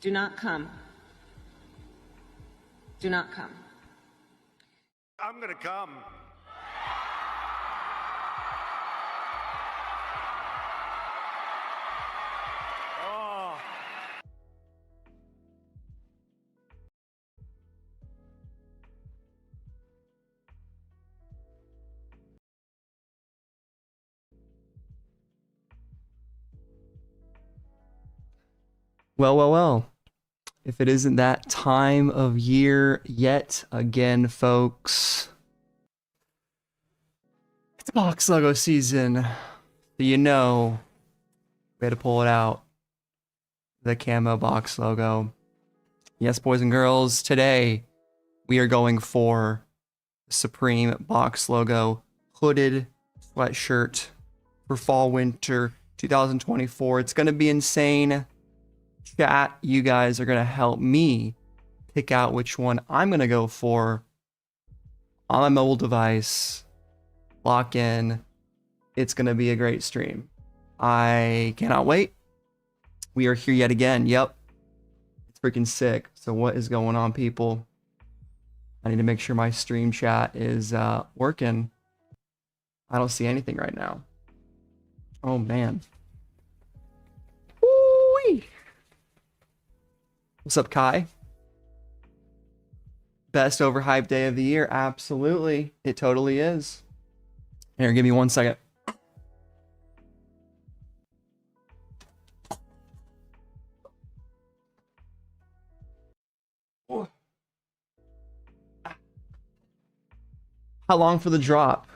Do not come. Do not come. I'm gonna come. Oh. Well. If it isn't that time of year yet again, folks, it's box logo season. So you know, we had to pull it out. The camo box logo. Yes, boys and girls, today we are going for the Supreme box logo hooded sweatshirt for fall winter 2024. It's going to be insane. Chat, you guys are going to help me pick out which one I'm going to go for on my mobile device. Lock in. It's going to be a great stream. I cannot wait. We are here yet again. Yep. It's freaking sick. So what is going on, people? I need to make sure my stream chat is working. I don't see anything right now. Oh, man. Woo-wee. What's up, Kai? Best overhyped day of the year. Absolutely. It totally is. Here, give me 1 second. How long for the drop?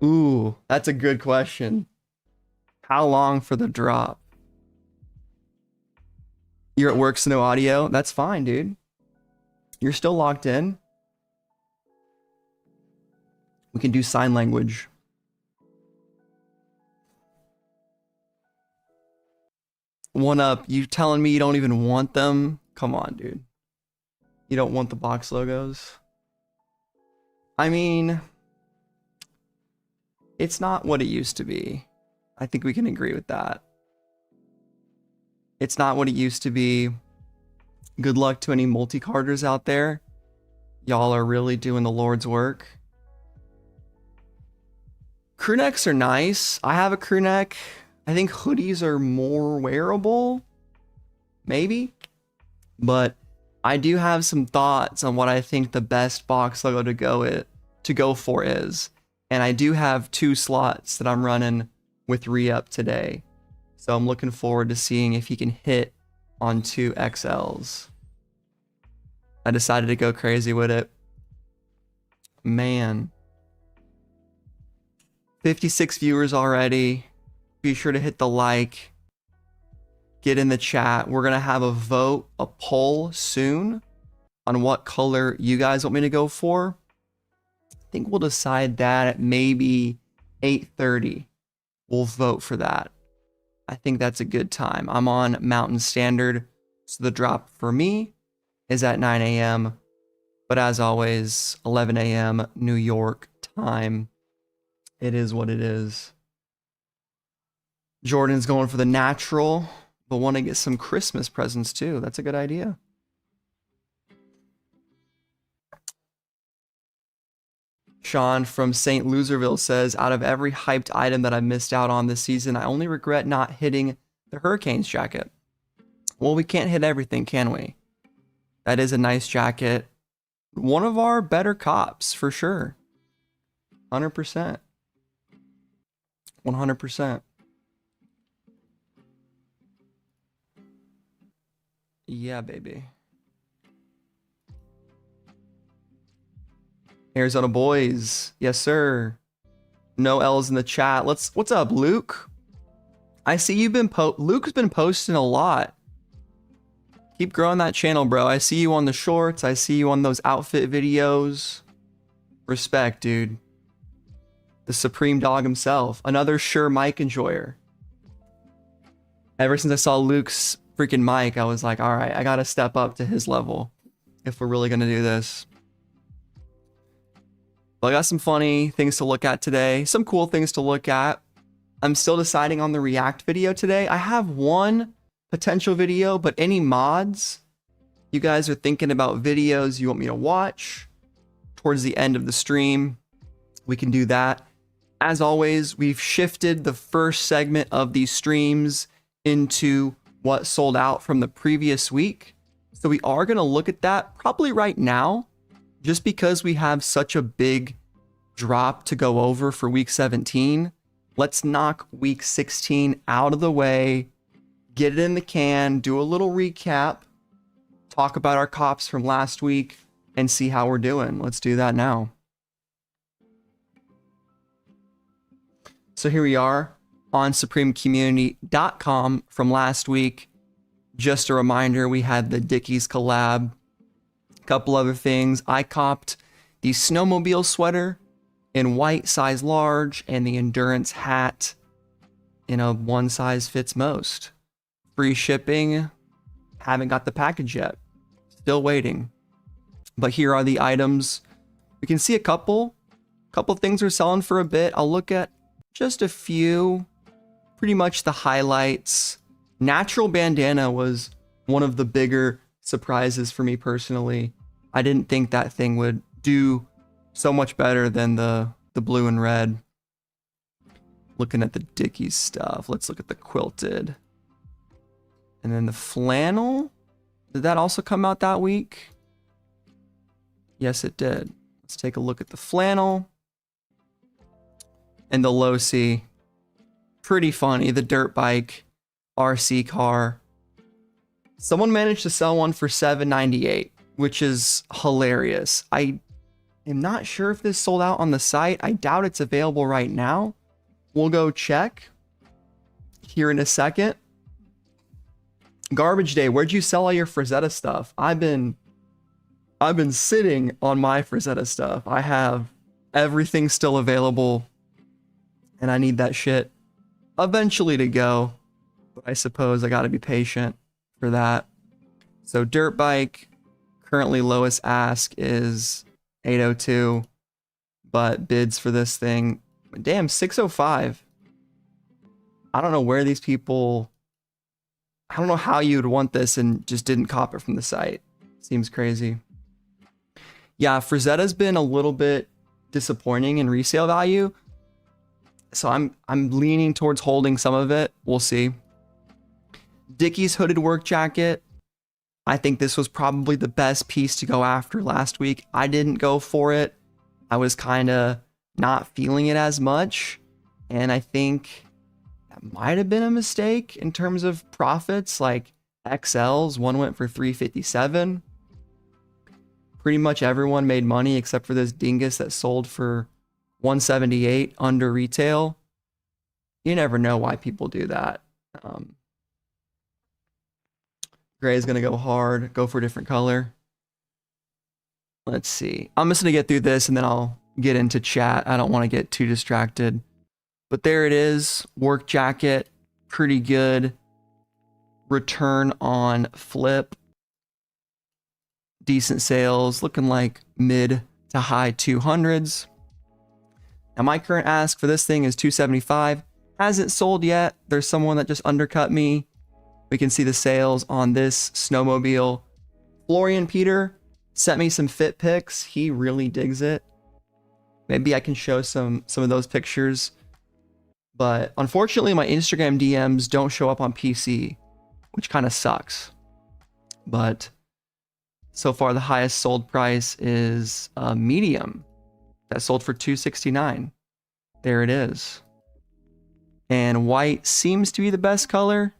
Ooh, that's a good question. How long for the drop? You're at work, so no audio? That's fine, dude. You're still locked in. We can do sign language. One up. You telling me you don't even want them? Come on, dude. You don't want the box logos? I mean, it's not what it used to be. I think we can agree with that. It's not what it used to be. Good luck to any multi-carders out there. Y'all are really doing the Lord's work. Crew necks are nice. I have a crew neck. I think hoodies are more wearable. Maybe. But I do have some thoughts on what I think the best box logo to go for is. And I do have 2 slots that I'm running with re-up today. So I'm looking forward to seeing if he can hit on 2 XLs. I decided to go crazy with it. Man. 56 viewers already. Be sure to hit the like. Get in the chat. We're going to have a vote, a poll soon on what color you guys want me to go for. I think we'll decide that at maybe 8:30. We'll vote for that. I think that's a good time. I'm on Mountain Standard, so the drop for me is at 9 a.m. But as always, 11 a.m. New York time. It is what it is. Jordan's going for the natural, but want to get some Christmas presents too. That's a good idea. Sean from St. Loserville says, out of every hyped item that I missed out on this season, I only regret not hitting the Hurricanes jacket. Well, we can't hit everything, can we? That is a nice jacket. One of our better cops, for sure. 100%. 100%. Yeah, baby. Arizona boys. Yes, sir. No L's in the chat. What's up, Luke? I see you've been Luke's been posting a lot. Keep growing that channel, bro. I see you on the shorts. I see you on those outfit videos. Respect, dude. The supreme dog himself. Another sure mic enjoyer. Ever since I saw Luke's freaking mic, I was like, all right, I gotta step up to his level if we're really gonna do this. But I got some funny things to look at today. Some cool things to look at. I'm still deciding on the React video today. I have one potential video, but any mods you guys are thinking about, videos you want me to watch towards the end of the stream, we can do that. As always, we've shifted the first segment of these streams into what sold out from the previous week. So we are going to look at that probably right now, just because we have such a big drop to go over for week 17. Let's knock week 16 out of the way, get it in the can, do a little recap, talk about our cops from last week, and see how we're doing. Let's do that now. So here we are on supremecommunity.com from last week. Just a reminder, we had the Dickies collab. A couple other things. I copped the snowmobile sweater in white size large and the endurance hat in a one size fits most. Free shipping. Haven't got the package yet. Still waiting. But here are the items. We can see a couple things are selling for a bit. I'll look at just a few. Pretty much the highlights. Natural bandana was one of the bigger surprises for me personally. I didn't think that thing would do so much better than the blue and red. Looking at the Dickies stuff. Let's look at the quilted. And then the flannel. Did that also come out that week? Yes, it did. Let's take a look at the flannel. And the low-C. Pretty funny. The dirt bike RC car. Someone managed to sell one for $7.98, which is hilarious. I am not sure if this sold out on the site. I doubt it's available right now. We'll go check here in a second. Garbage Day, where'd you sell all your Frazetta stuff? I've been sitting on my Frazetta stuff. I have everything still available, and I need that shit eventually to go. But I suppose I gotta be patient for that. So dirt bike, currently lowest ask is 802, but bids for this thing, damn, 605. I don't know where these people I don't know how you would want this and just didn't cop it from the site. Seems crazy. Yeah, Frazetta's been a little bit disappointing in resale value. So I'm leaning towards holding some of it. We'll see. Dickies hooded work jacket. I think this was probably the best piece to go after last week. I didn't go for it. I was kind of not feeling it as much. And I think that might have been a mistake in terms of profits. Like XLs, one went for $357. Pretty much everyone made money except for this dingus that sold for $178 under retail. You never know why people do that. Gray is going to go hard, go for a different color. Let's see. I'm just going to get through this and then I'll get into chat. I don't want to get too distracted. But there it is. Work jacket. Pretty good. Return on flip. Decent sales. Looking like mid to high 200s. Now my current ask for this thing is $275. Hasn't sold yet. There's someone that just undercut me. We can see the sales on this snowmobile. Florian Peter sent me some fit pics. He really digs it. Maybe I can show some of those pictures. But unfortunately, my Instagram DMs don't show up on PC, which kind of sucks. But so far, the highest sold price is a medium that sold for $269. There it is. And white seems to be the best color.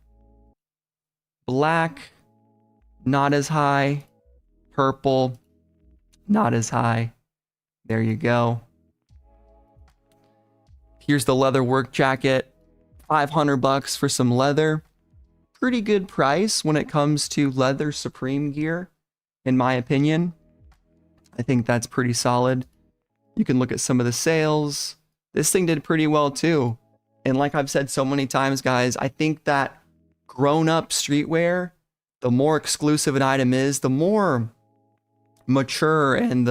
Black, not as high. Purple, not as high. There you go. Here's the leather work jacket. $500 for some leather. Pretty good price when it comes to leather Supreme gear, in my opinion. I think that's pretty solid. You can look at some of the sales. This thing did pretty well too. And like I've said so many times, guys, I think that grown-up streetwear, the more exclusive an item is, the more mature and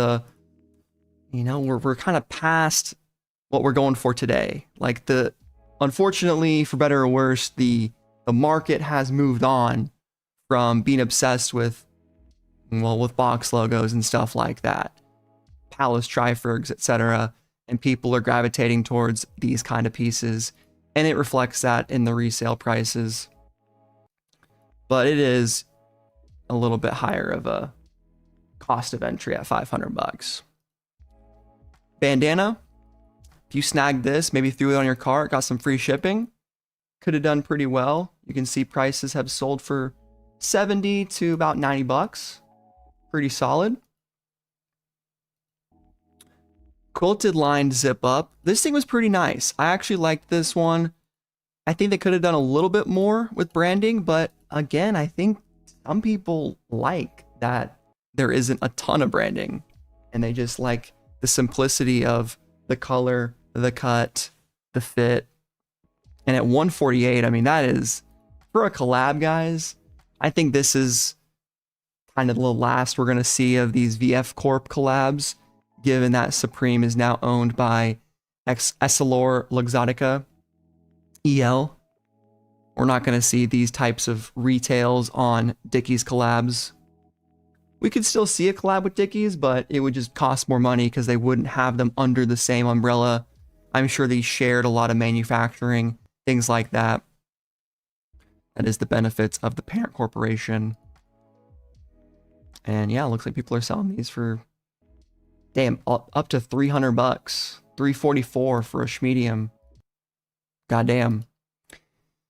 we're kind of past what we're going for today. Like unfortunately, for better or worse, the market has moved on from being obsessed with box logos and stuff like that, Palace Trifergs, etc. And people are gravitating towards these kind of pieces, and it reflects that in the resale prices. But it is a little bit higher of a cost of entry at $500. Bandana. If you snagged this, maybe threw it on your cart, got some free shipping, could have done pretty well. You can see prices have sold for $70 to about $90. Pretty solid. Quilted lined zip up. This thing was pretty nice. I actually liked this one. I think they could have done a little bit more with branding, but again, I think some people like that there isn't a ton of branding and they just like the simplicity of the color, the cut, the fit. And at $148, I mean, that is, for a collab, guys, I think this is kind of the last we're going to see of these VF Corp collabs, given that Supreme is now owned by Essilor Luxottica EL. We're not going to see these types of retails on Dickies collabs. We could still see a collab with Dickies, but it would just cost more money because they wouldn't have them under the same umbrella. I'm sure they shared a lot of manufacturing, things like that. That is the benefits of the parent corporation. And yeah, it looks like people are selling these for, damn, up to $300. $344 for a medium. Goddamn.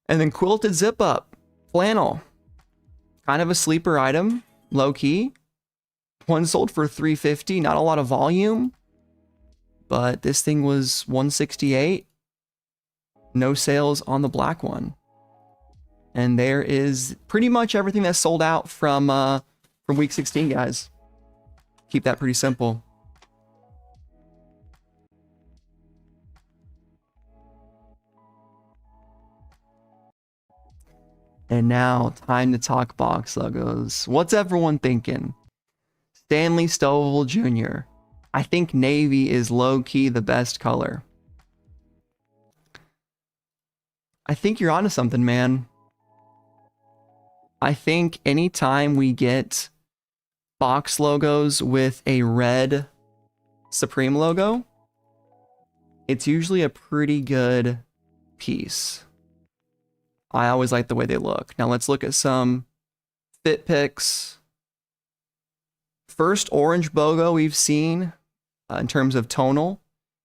And then quilted zip up. Flannel. Kind of a sleeper item. Low key. One sold for $350. Not a lot of volume. But this thing was $168. No sales on the black one. And there is pretty much everything that sold out from week 16, guys. Keep that pretty simple. And now, time to talk box logos. What's everyone thinking? Stanley Stovall Jr. I think navy is low-key the best color. I think you're onto something, man. I think anytime we get box logos with a red Supreme logo, it's usually a pretty good piece. I always like the way they look. Now let's look at some fit pics. First orange BOGO we've seen in terms of tonal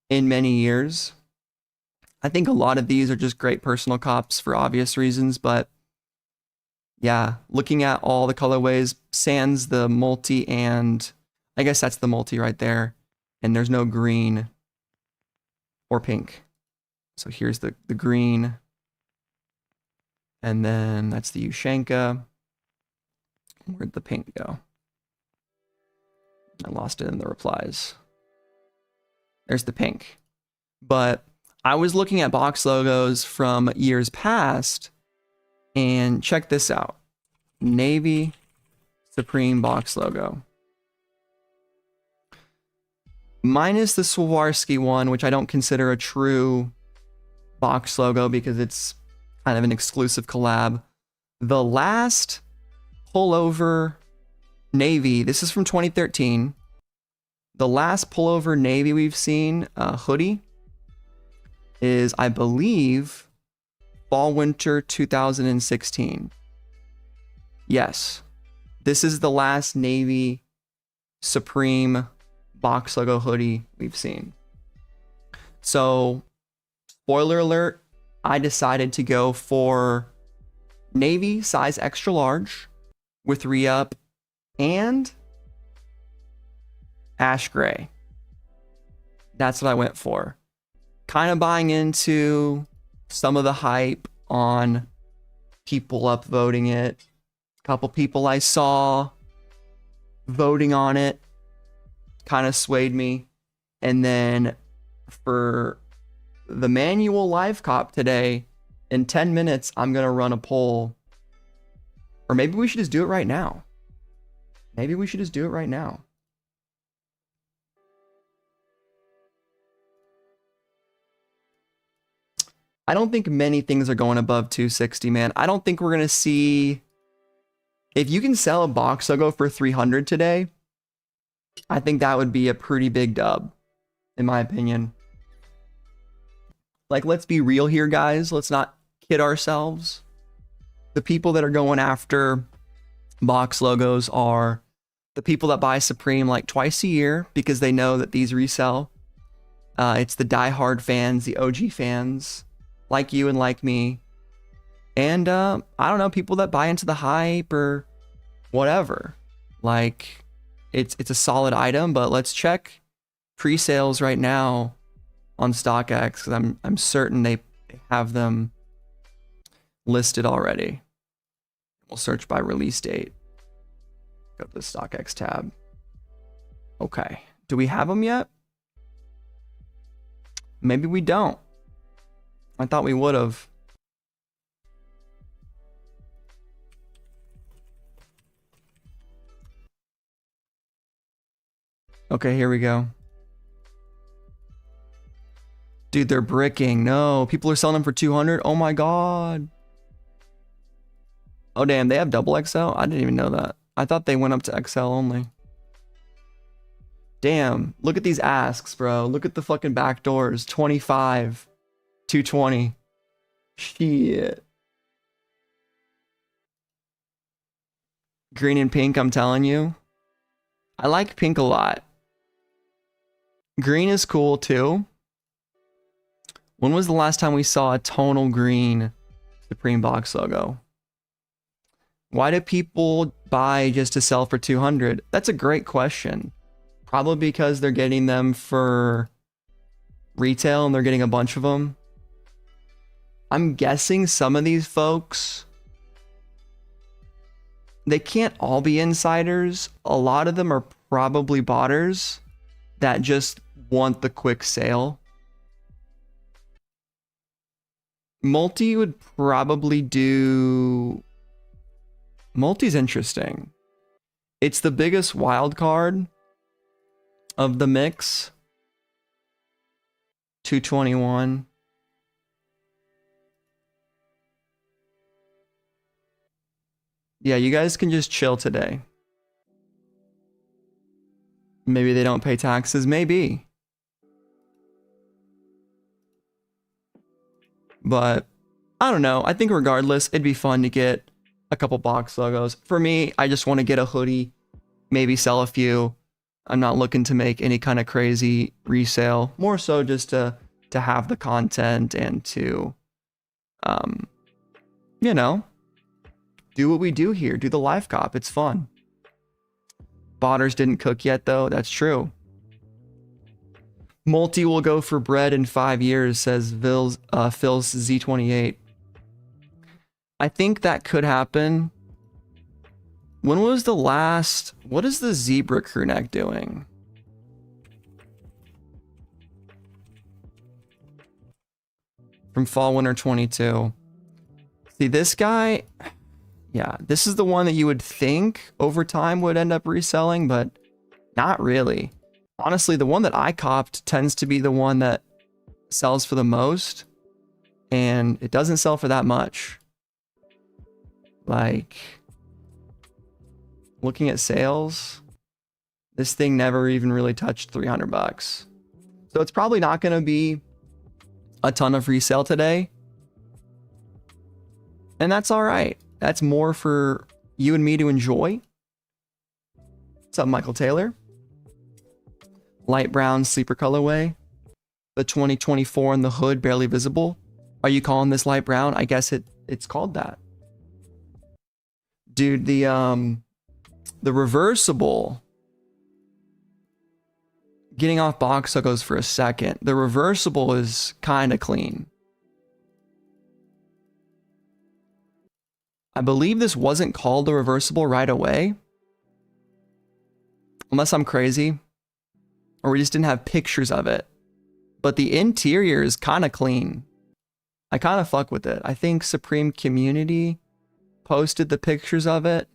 in many years. I think a lot of these are just great personal cops for obvious reasons, but yeah, looking at all the colorways, sans the multi, and I guess that's the multi right there, and there's no green or pink. So here's the green, and then that's the Ushanka. Where'd the pink go? I lost it in the replies. There's the pink. But I was looking at box logos from years past, and check this out. Navy Supreme box logo. Minus the Swarovski one, which I don't consider a true box logo because it's kind of an exclusive collab. The last pullover navy, this is from 2013. The last pullover navy we've seen, hoodie, is, I believe, fall winter 2016. Yes, this is the last navy Supreme box logo hoodie we've seen. So, spoiler alert, I decided to go for navy size extra large with re-up and ash gray. That's what I went for. Kind of buying into some of the hype on people upvoting it. A couple people I saw voting on it kind of swayed me. And then for the manual live cop today, in 10 minutes, I'm going to run a poll. Or maybe we should just do it right now. Maybe we should just do it right now. I don't think many things are going above 260, man. I don't think we're going to see... If you can sell a box logo for 300 today, I think that would be a pretty big dub, in my opinion. Like, let's be real here, guys. Let's not kid ourselves. The people that are going after box logos are the people that buy Supreme like twice a year because they know that these resell. It's the diehard fans, the OG fans, like you and like me. And I don't know, people that buy into the hype or whatever. Like, it's a solid item, but let's check pre-sales right now on StockX because I'm certain they have them listed already. We'll search by release date. Go to the StockX tab. Okay. Do we have them yet? Maybe we don't. I thought we would have. Okay, here we go. Dude, they're bricking. No, people are selling them for 200. Oh my god. Oh damn, they have double XL? I didn't even know that. I thought they went up to XL only. Damn, look at these asks, bro. Look at the fucking back doors. 25, 220. Shit. Green and pink, I'm telling you. I like pink a lot. Green is cool too. When was the last time we saw a tonal green Supreme box logo? Why do people buy just to sell for 200? That's a great question. Probably because they're getting them for retail and they're getting a bunch of them. I'm guessing some of these folks, they can't all be insiders. A lot of them are probably botters that just want the quick sale. Multi would probably do... Multi's interesting. It's the biggest wild card of the mix. 221. Yeah, you guys can just chill today. Maybe they don't pay taxes. Maybe. But I don't know. I think regardless, it'd be fun to get a couple box logos. For me, I just want to get a hoodie, maybe sell a few. I'm not looking to make any kind of crazy resale. More so just to have the content and to, you know, do what we do here. Do the live cop. It's fun. Botters didn't cook yet, though. That's true. Multi will go for bread in 5 years, says Phil's Z28. I think that could happen. When was the last... What is the zebra crew neck doing? From fall winter 22. See, this guy... Yeah, this is the one that you would think over time would end up reselling, but not really. Honestly, the one that I copped tends to be the one that sells for the most, and it doesn't sell for that much. Like, looking at sales, this thing never even really touched 300 bucks. So it's probably not going to be a ton of resale today. And that's all right. That's more for you and me to enjoy. What's up, Michael Taylor? Light brown sleeper colorway. The 2024 in the hood barely visible. Are you calling this light brown? I guess it's called that. Dude, the reversible. Getting off box logos for a second. The reversible is kind of clean. I believe this wasn't called the reversible right away. Unless I'm crazy. Or we just didn't have pictures of it. But the interior is kind of clean. I kind of fuck with it. I think Supreme Community posted the pictures of it.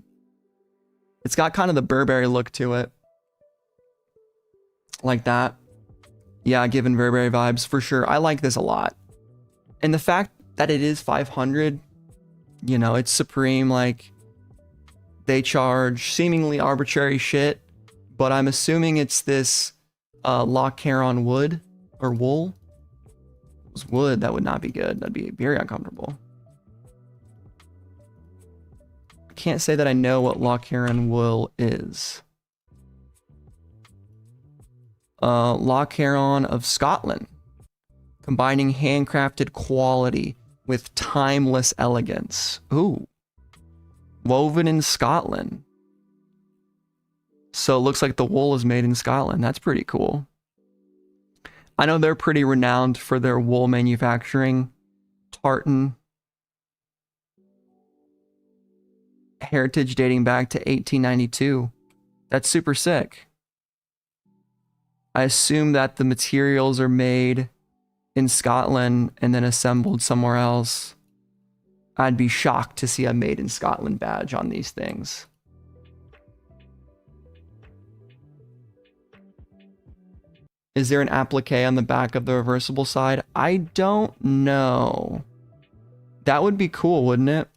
It's got kind of the Burberry look to it. Like that. Yeah, giving Burberry vibes for sure. I like this a lot. And the fact that it is 500, you know, it's Supreme, like they charge seemingly arbitrary shit, but I'm assuming it's this lock hair on wood or wool. If it was wood, that would not be good. That'd be very uncomfortable. I can't say that I know what lock hair on wool is. Lock Heron of Scotland, combining handcrafted quality with timeless elegance. Ooh, woven in Scotland. So it looks like the wool is made in Scotland. That's pretty cool. I know they're pretty renowned for their wool manufacturing. Tartan. Heritage dating back to 1892. That's super sick. I assume that the materials are made in Scotland and then assembled somewhere else. I'd be shocked to see a made in Scotland badge on these things. Is there an applique on the back of the reversible side? I don't know. That would be cool, wouldn't it?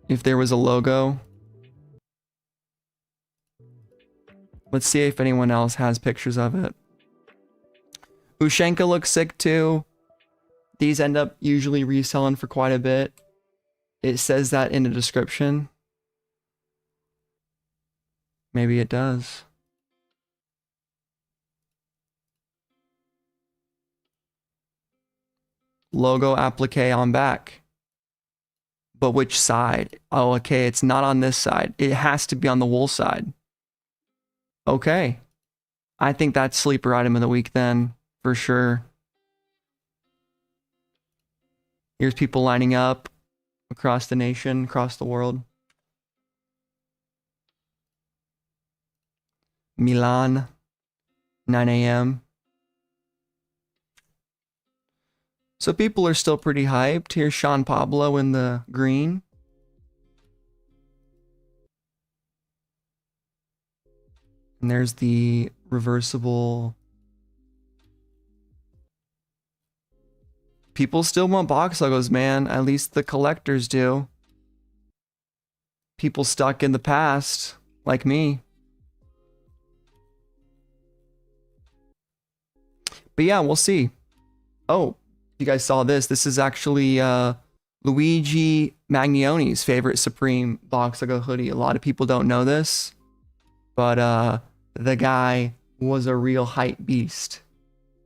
If there was a logo. Let's see if anyone else has pictures of it. Ushenka looks sick too. These end up usually reselling for quite a bit. It says that in the description. Maybe it does. Logo applique on back. But which side? Oh, okay, it's not on this side. It has to be on the wool side. Okay. I think that's sleeper item of the week then, for sure. Here's people lining up across the nation, across the world. Milan, 9 a.m. So people are still pretty hyped. Here's Sean Pablo in the green. And there's the reversible People still want box logos, man. At least the collectors do. People stuck in the past, like me. But yeah, we'll see. Oh, you guys saw this. This is actually Luigi Magnione's favorite Supreme box logo hoodie. A lot of people don't know this, but the guy was a real hype beast.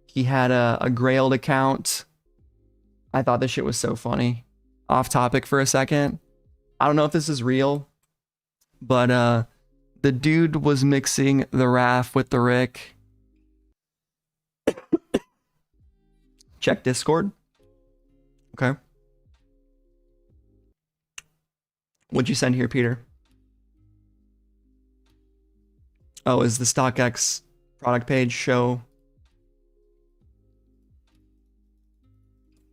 He had a Grailed account. I thought this shit was so funny. Off topic for a second. I don't know if this is real, but the dude was mixing the Raph with the Rick. Check Discord. Okay. What'd you send here, Peter? Oh, is the StockX product page show?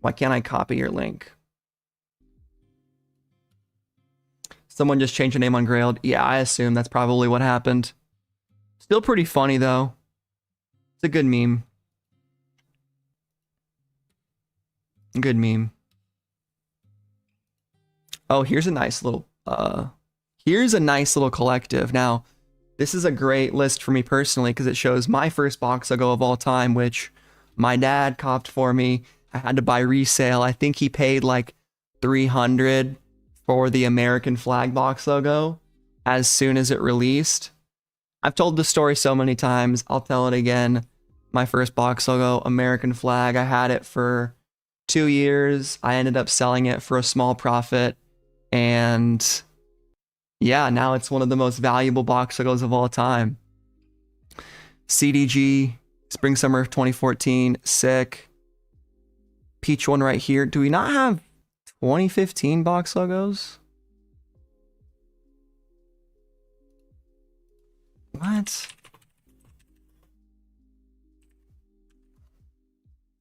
Why can't I copy your link? Someone just changed the name on Grailed. Yeah, I assume that's probably what happened. Still pretty funny, though. It's a good meme. Good meme. Oh, here's a nice little collective. Now, this is a great list for me personally because it shows my first box logo of all time, which my dad copped for me. I had to buy resale. I think he paid like $300 for the American flag box logo as soon as it released. I've told the story so many times. I'll tell it again. My first box logo, American flag. I had it for 2 years. I ended up selling it for a small profit. And yeah, now it's one of the most valuable box logos of all time. CDG, Spring Summer of 2014, sick. Peach one right here. Do we not have 2015 box logos? What?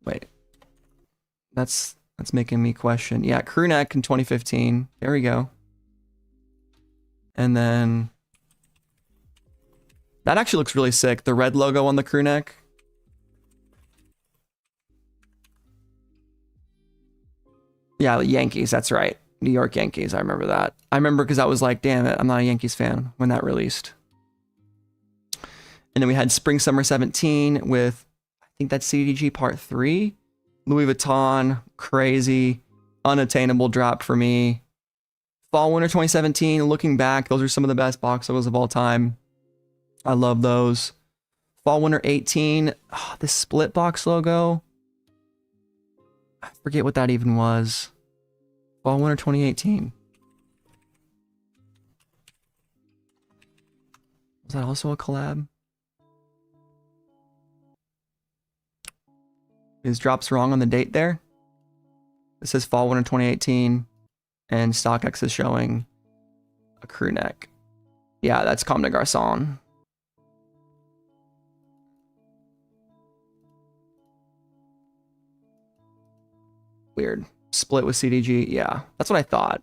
Wait. That's making me question. Yeah, crew neck in 2015. There we go. And then that actually looks really sick. The red logo on the crew neck. Yeah, Yankees. That's right. New York Yankees. I remember that. I remember because I was like, damn it, I'm not a Yankees fan when that released. And then we had Spring Summer 17 with, I think that's CDG Part 3. Louis Vuitton, crazy, unattainable drop for me. Fall Winter 2017, looking back, those are some of the best box logos of all time. I love those. Fall Winter 18, this split box logo. I forget what that even was. Fall Winter 2018. Was that also a collab? His drops wrong on the date there. It says Fall Winter 2018, and StockX is showing a crew neck. Yeah, that's Comme des Garçons. Weird. Split with CDG. Yeah, that's what I thought.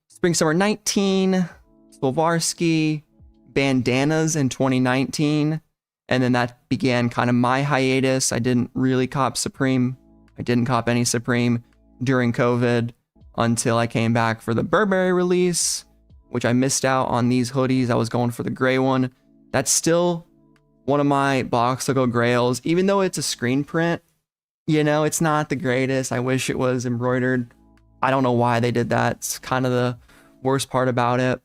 Spring Summer 19, Swarovski, bandanas in 2019. And then that began kind of my hiatus. I didn't really cop Supreme. I didn't cop any Supreme during COVID until I came back for the Burberry release, which I missed out on these hoodies. I was going for the gray one. That's still one of my box logo grails, even though it's a screen print. You know, it's not the greatest. I wish it was embroidered. I don't know why they did that. It's kind of the worst part about it.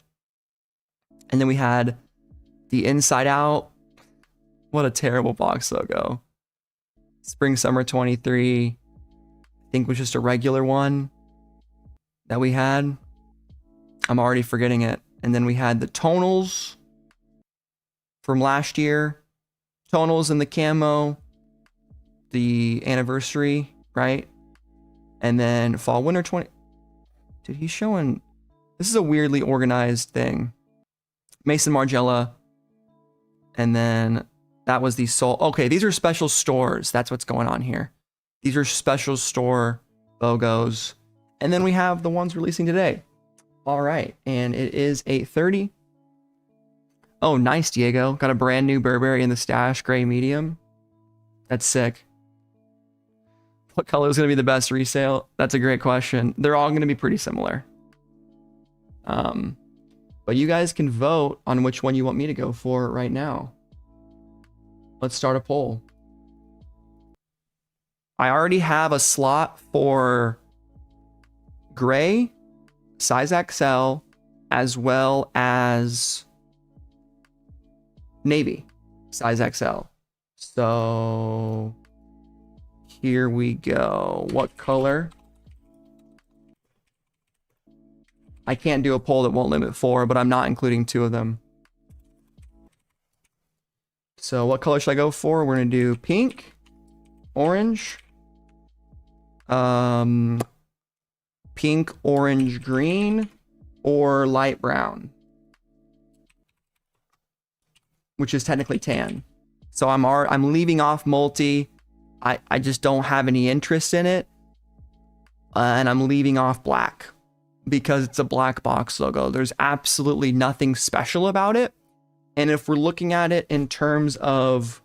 And then we had the Inside Out. What a terrible box logo. Spring Summer 23, I think was just a regular one that we had. I'm already forgetting it. And then we had the tonals from last year. Tonals and the camo. The anniversary, right? And then Fall Winter 20. Dude, he's showing. This is a weirdly organized thing. Mason Margiela. And then that was the Soul. Okay, these are special stores. That's what's going on here. These are special store logos. And then we have the ones releasing today. All right. And it is 8:30. Oh, nice, Diego. Got a brand new Burberry in the stash, gray medium. That's sick. What color is going to be the best resale? That's a great question. They're all going to be pretty similar. But you guys can vote on which one you want me to go for right now. Let's start a poll. I already have a slot for gray, size XL, as well as navy, size XL. So here we go. What color? I can't do a poll that won't limit 4, but I'm not including 2 of them. So what color should I go for? We're going to do pink, orange, pink, orange, green, or light brown, which is technically tan. So I'm leaving off multi. I just don't have any interest in it. And I'm leaving off black because it's a black box logo. There's absolutely nothing special about it. And if we're looking at it in terms of,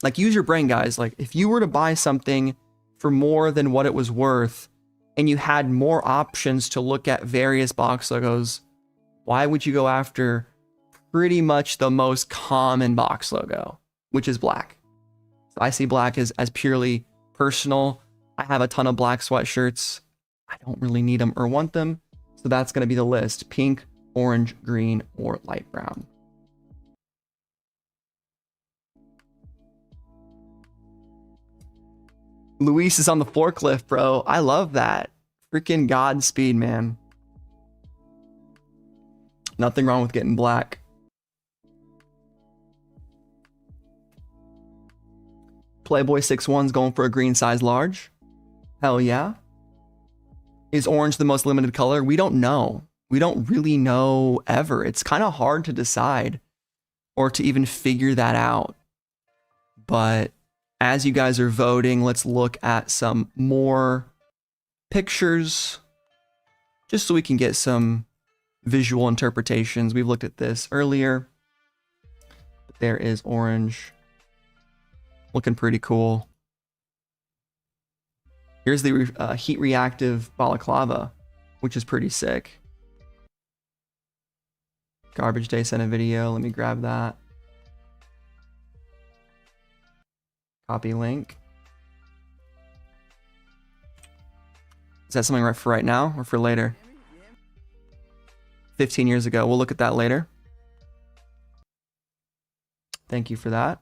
like, use your brain, guys. Like, if you were to buy something for more than what it was worth and you had more options to look at various box logos, why would you go after pretty much the most common box logo, which is black? So I see black as purely personal. I have a ton of black sweatshirts. I don't really need them or want them. So that's going to be the list: pink, orange, green, or light brown. Luis is on the forklift, bro. I love that. Freaking Godspeed, man. Nothing wrong with getting black. Playboy 6'1's going for a green size large. Hell yeah. Is orange the most limited color? We don't know. We don't really know ever. It's kind of hard to decide or to even figure that out. But as you guys are voting, let's look at some more pictures just so we can get some visual interpretations. We've looked at this earlier. There is orange. Looking pretty cool. Here's the heat reactive balaclava, which is pretty sick. Garbage Day sent a video. Let me grab that. Copy link. Is that something for right now or for later? 15 years ago. We'll look at that later. Thank you for that.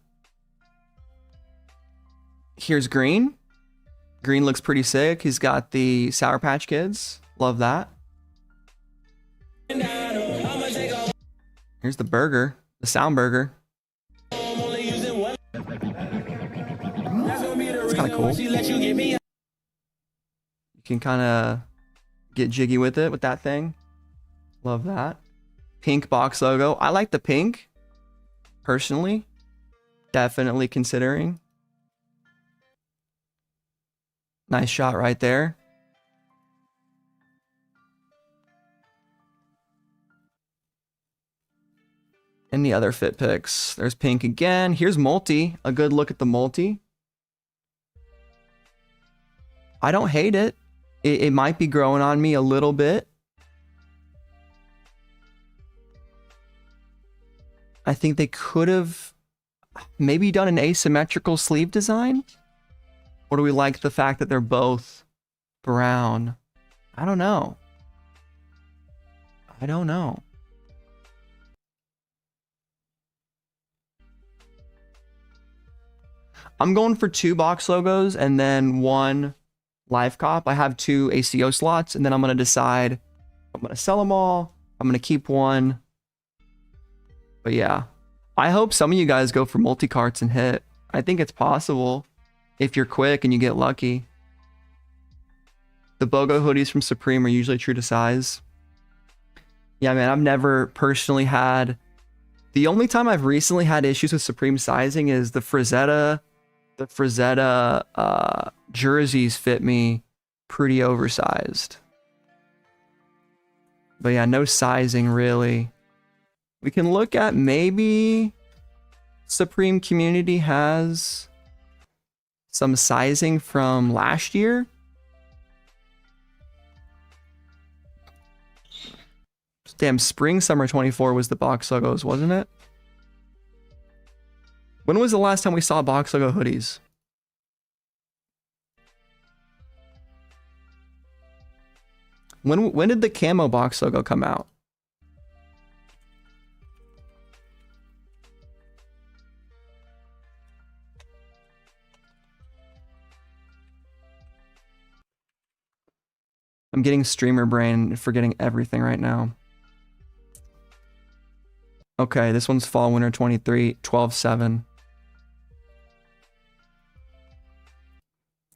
Here's green. Green looks pretty sick. He's got the Sour Patch Kids. Love that. Here's the burger, the sound burger. It's kind of cool. You can kind of get jiggy with it with that thing. Love that. Pink box logo. I like the pink, personally. Definitely considering. Nice shot right there. And the other fit picks. There's pink again. Here's multi. A good look at the multi. I don't hate it. It might be growing on me a little bit. I think they could have maybe done an asymmetrical sleeve design. Or do we like the fact that they're both brown? I don't know. I don't know. I'm going for 2 box logos and then 1 live cop. I have 2 ACO slots, and then I'm going to decide if I'm going to sell them all. I'm going to keep 1. But yeah, I hope some of you guys go for multi-carts and hit. I think it's possible if you're quick and you get lucky. The BOGO hoodies from Supreme are usually true to size. Yeah, man, I've never personally had... The only time I've recently had issues with Supreme sizing is the Frazetta jerseys fit me pretty oversized. But yeah, no sizing really. We can look at maybe Supreme Community has some sizing from last year. Damn, spring summer 24 was the box logos, wasn't it? When was the last time we saw box logo hoodies? When did the camo box logo come out? I'm getting streamer brain, forgetting everything right now. Okay, this one's fall winter 23, 12/7.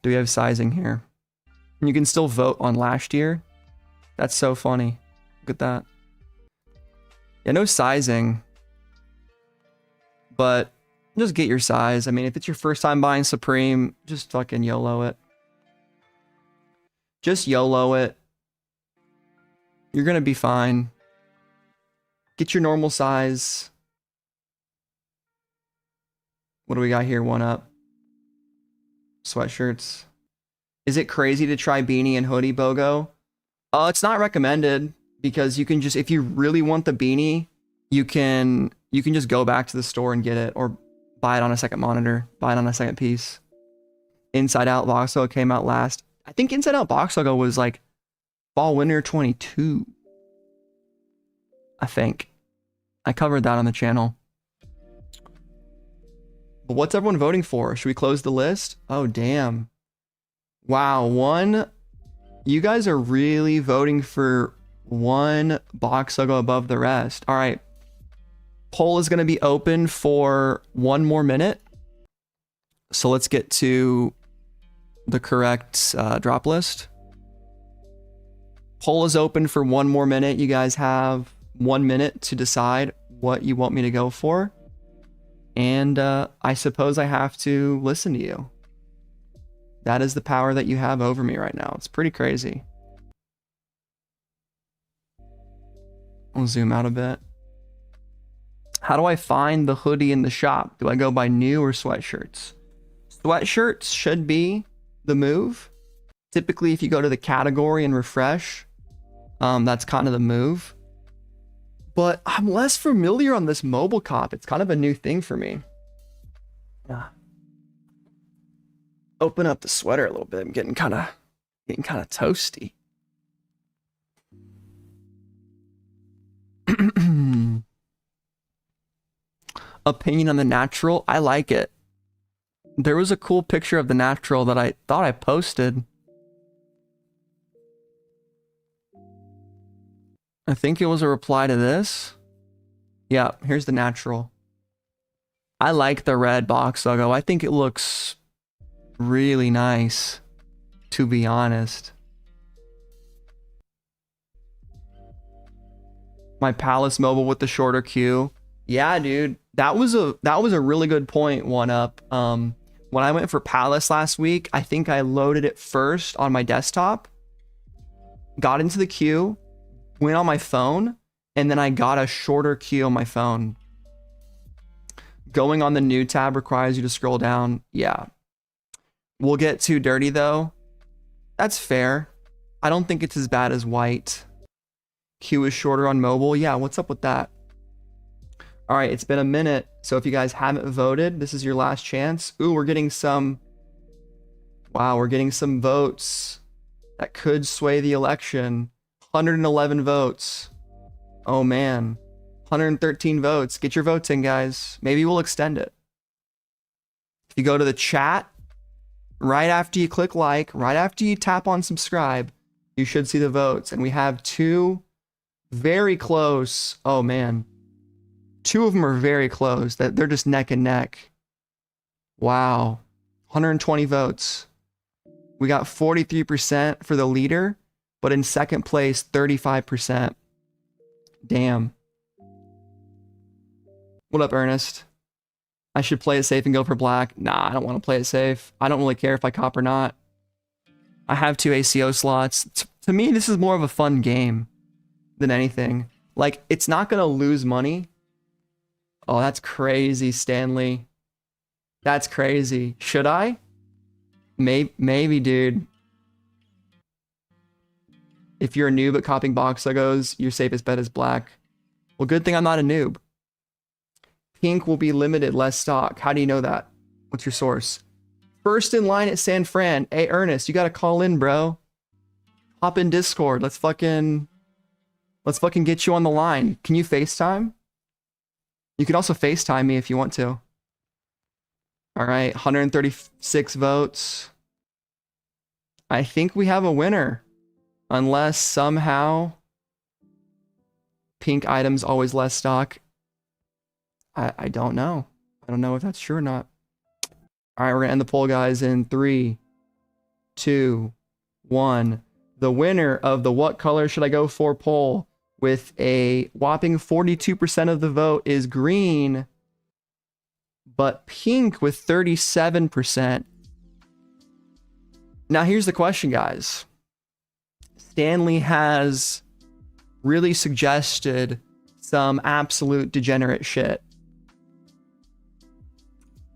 Do we have sizing here? And you can still vote on last year. That's so funny. Look at that. Yeah, no sizing. But just get your size. I mean, if it's your first time buying Supreme, just fucking YOLO it. Just YOLO it. You're gonna be fine. Get your normal size. What do we got here? One up. Sweatshirts. Is it crazy to try beanie and hoodie, BOGO? It's not recommended because you can just, if you really want the beanie, you can just go back to the store and get it or buy it on a second monitor, buy it on a second piece. Inside Out box logo came out last. I think Inside Out box logo was like fall winter 22. I think. I covered that on the channel. But what's everyone voting for? Should we close the list? Oh, damn. Wow, you guys are really voting for one box logo above the rest. All right. Poll is going to be open for 1 more minute. So let's get to the correct drop list. Poll is open for 1 more minute. You guys have 1 minute to decide what you want me to go for. And I suppose I have to listen to you. That is the power that you have over me right now. It's pretty crazy. I'll zoom out a bit. How do I find the hoodie in the shop? Do I go by new or sweatshirts? Sweatshirts should be the move. Typically, if you go to the category and refresh, that's kind of the move. But I'm less familiar on this mobile cop. It's kind of a new thing for me. Yeah. Open up the sweater a little bit. I'm getting kind of toasty. Opinion on the natural. I like it. There was a cool picture of the natural that I thought I posted. I think it was a reply to this. Yeah, here's the natural. I like the red box logo. I think it looks really nice, to be honest. My Palace mobile with the shorter queue. Yeah, dude, that was a really good point. One up. When I went for Palace last week, I think I loaded it first on my desktop, got into the queue, went on my phone, and then I got a shorter queue on my phone. Going on the new tab requires you to scroll down. Yeah. We'll get too dirty though. That's fair. I don't think it's as bad as white. Queue is shorter on mobile. Yeah, what's up with that? All right, it's been a minute. So if you guys haven't voted, this is your last chance. Ooh, we're getting some... Wow, we're getting some votes that could sway the election. 111 votes. Oh man. 113 votes. Get your votes in, guys. Maybe we'll extend it. If you go to the chat, right after you click like, right after you tap on subscribe, you should see the votes. And we have 2 very close. Oh man. 2 of them are very close. They're just neck and neck. Wow. 120 votes. We got 43% for the leader, but in second place, 35%. Damn. What up, Ernest? I should play it safe and go for black. Nah, I don't want to play it safe. I don't really care if I cop or not. I have 2 ACO slots. To me, this is more of a fun game than anything. Like, it's not going to lose money. Oh, that's crazy, Stanley. That's crazy. Should I? Maybe, dude. If you're a noob at copying box logos, your safest bet is black. Well, good thing I'm not a noob. Pink will be limited, less stock. How do you know that? What's your source? First in line at San Fran. Hey, Ernest, you gotta call in, bro. Hop in Discord. Let's fucking get you on the line. Can you FaceTime? You can also FaceTime me if you want to. All right, 136 votes. I think we have a winner. Unless somehow pink items always less stock. I don't know. I don't know if that's true or not. All right, we're gonna end the poll, guys, in 3, 2, 1. The winner of the what color should I go for poll with a whopping 42% of the vote is green, but pink with 37%. Now here's the question, guys. Stanley has really suggested some absolute degenerate shit.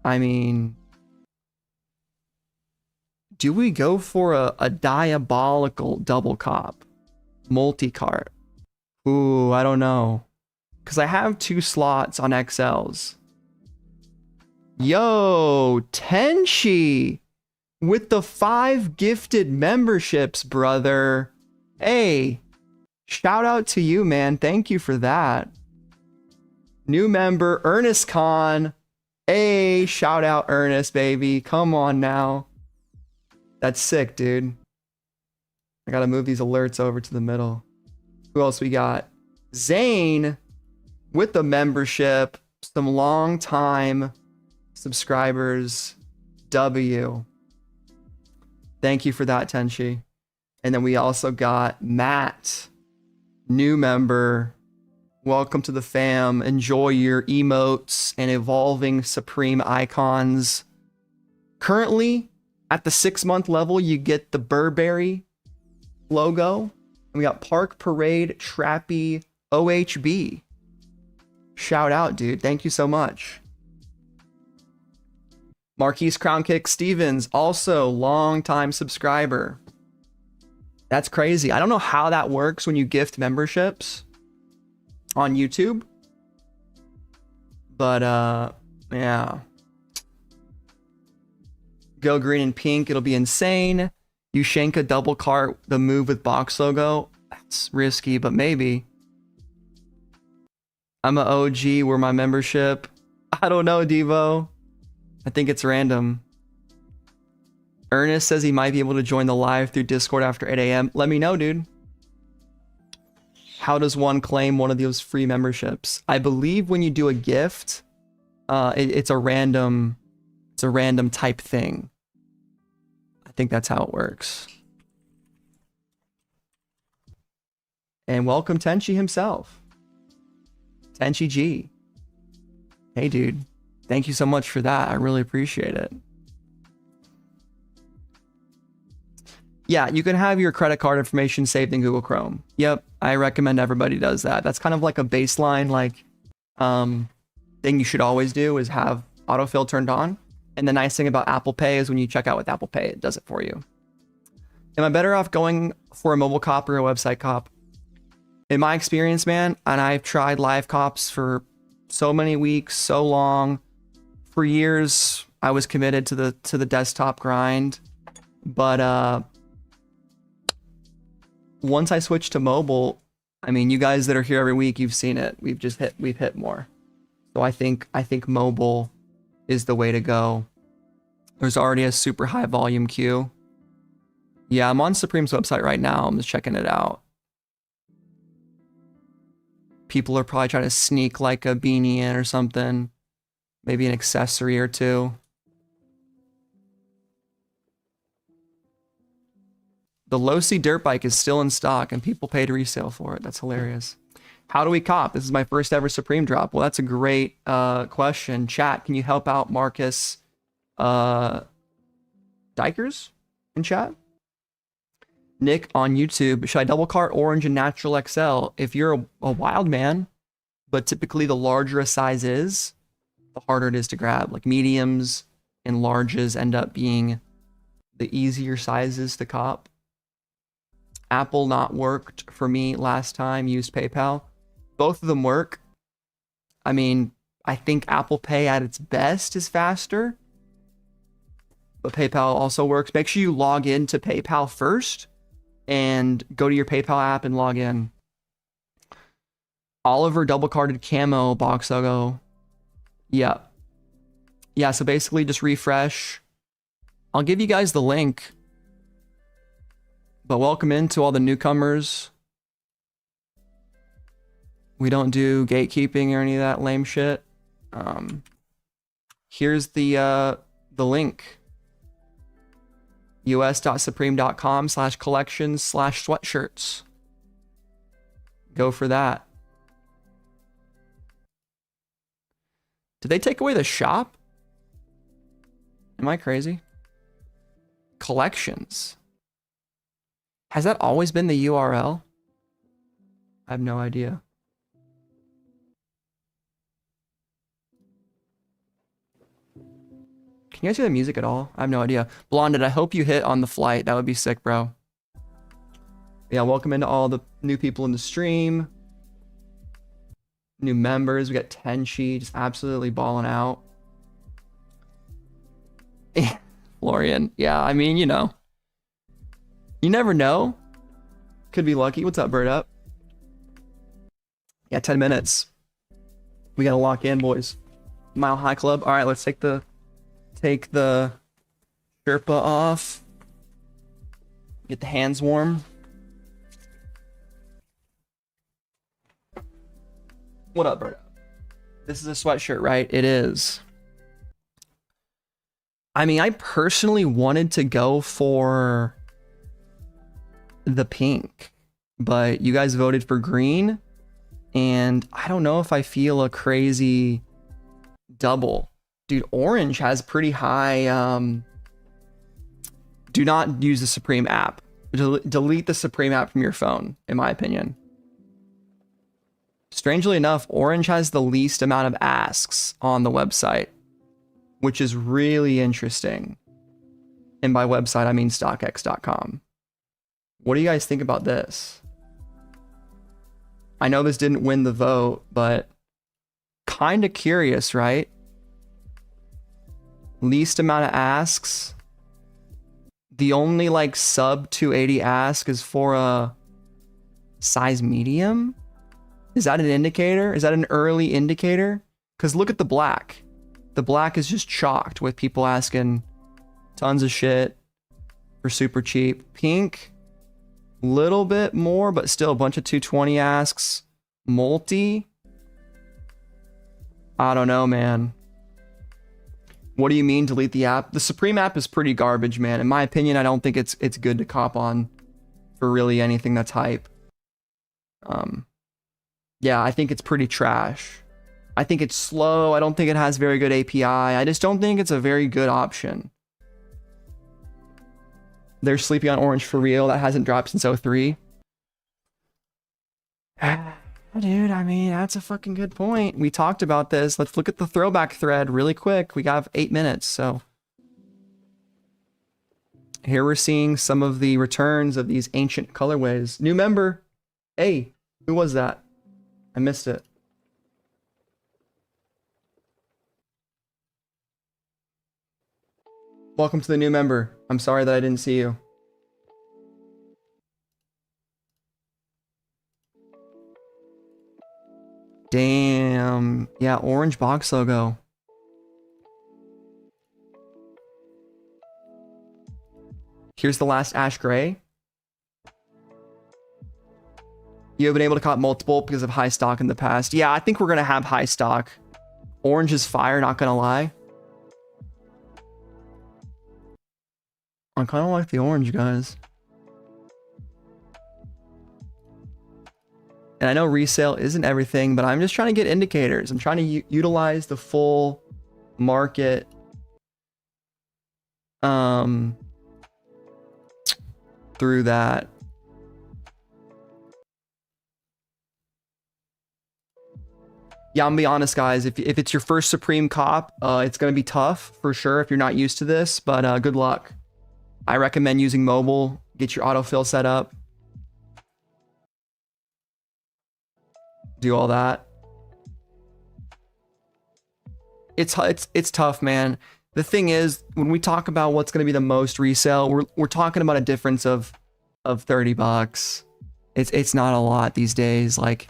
I mean, do we go for a diabolical double cop multi-cart? Ooh, I don't know. Because I have 2 slots on XLs. Yo, Tenchi with the 5 gifted memberships, brother. Hey, shout out to you, man. Thank you for that. New member, Ernest Khan. Hey, shout out Ernest, baby. Come on now. That's sick, dude. I gotta move these alerts over to the middle. Who else we got? Zane with the membership. Some long time subscribers. W. Thank you for that, Tenchi. And then we also got Matt, new member. Welcome to the fam. Enjoy your emotes and evolving Supreme icons. Currently, at the 6-month level, you get the Burberry logo. And we got Park Parade Trappy OHB. Shout out, dude. Thank you so much. Marquise Crown Kick Stevens, also long-time subscriber. That's crazy. I don't know how that works when you gift memberships on YouTube. But, yeah. Go green and pink. It'll be insane. Yushenka double cart the move with box logo. That's risky, but maybe. I'm a OG. Where my membership? I don't know, Devo. I think it's random. Ernest says he might be able to join the live through Discord after 8 a.m. Let me know, dude. How does one claim one of those free memberships? I believe when you do a gift, it's a random type thing. I think that's how it works. And welcome Tenchi himself. Tenchi G. Hey, dude. Thank you so much for that. I really appreciate it. Yeah, you can have your credit card information saved in Google Chrome. Yep, I recommend everybody does that. That's kind of like a baseline thing you should always do is have autofill turned on. And the nice thing about Apple Pay is when you check out with Apple Pay, it does it for you. Am I better off going for a mobile cop or a website cop? In my experience, man, and I've tried live cops for so many weeks, so long. For years, I was committed to the desktop grind. But once I switched to mobile, I mean, you guys that are here every week, you've seen it. We've hit more. So I think mobile is the way to go. There's already a super high volume queue. Yeah, I'm on Supreme's website right now. I'm just checking it out. People are probably trying to sneak like a beanie in or something. Maybe an accessory or two. The Losi dirt bike is still in stock and people paid resale for it. That's hilarious. How do we cop? This is my first ever Supreme drop. Well, that's a great question. Chat, can you help out Marcus Dykers in chat? Nick on YouTube, should I double cart orange and natural XL? If you're a wild man, but typically the larger a size is, the harder it is to grab. Like mediums and larges end up being the easier sizes to cop. Apple not worked for me last time, used PayPal. Both of them work. I mean, I think Apple Pay at its best is faster, but PayPal also works. Make sure you log in to PayPal first and go to your PayPal app and log in. Oliver double carded camo box logo. Yeah. Yeah, so basically just refresh. I'll give you guys the link. But welcome into all the newcomers. We don't do gatekeeping or any of that lame shit. Here's the link. us.supreme.com/collections/sweatshirts. Go for that. Did they take away the shop? Am I crazy? Collections. Has that always been the URL? I have no idea. Can you guys hear the music at all? I have no idea. Blonded, I hope you hit on the flight. That would be sick, bro. Yeah, welcome into all the new people in the stream. New members. We got Tenchi just absolutely balling out. Florian. Yeah, I mean, you know. You never know. Could be lucky. What's up, Bird Up? Yeah, 10 minutes. We gotta lock in, boys. Mile High Club. All right, let's take the Sherpa off. Get the hands warm. What up, Bird Up? This is a sweatshirt, right? It is. I mean, I personally wanted to go for the pink, but you guys voted for green, and I don't know if I feel a crazy double. Dude, orange has pretty high, do not use the Supreme app. Delete the Supreme app from your phone, in my opinion. Strangely enough, orange has the least amount of asks on the website, which is really interesting. And by website, I mean StockX.com. What do you guys think about this? I know this didn't win the vote, but kind of curious, right? Least amount of asks. The only like sub 280 ask is for a size medium. Is that an indicator? Is that an early indicator? Because look at the black. The black is just chalked with people asking tons of shit for super cheap. Pink, little bit more, but still a bunch of 220 asks. Multi, I don't know, man. What do you mean delete the app? The Supreme app is pretty garbage, man. In my opinion, I don't think it's good to cop on for really anything that's hype. Yeah, I think it's pretty trash. I think it's slow. I don't think it has very good API. I just don't think it's a very good option. They're sleeping on orange for real. That hasn't dropped since 03. Dude, I mean, that's a fucking good point. We talked about this. Let's look at the throwback thread really quick. We got 8 minutes, so. Here we're seeing some of the returns of these ancient colorways. New member. Hey, who was that? I missed it. Welcome to the new member. I'm sorry that I didn't see you. Damn. Yeah, orange box logo. Here's the last ash gray. You have been able to cop multiple because of high stock in the past. Yeah, I think we're going to have high stock. Orange is fire, not going to lie. I kind of like the orange, guys. And I know resale isn't everything, but I'm just trying to get indicators. I'm trying to utilize the full market through that. Yeah, I'm gonna be honest, guys. If it's your first Supreme cop, it's gonna be tough for sure if you're not used to this, but good luck. I recommend using mobile. Get your autofill set up. Do all that. It's tough, man. The thing is, when we talk about what's going to be the most resale, we're talking about a difference of $30. It's not a lot these days. Like,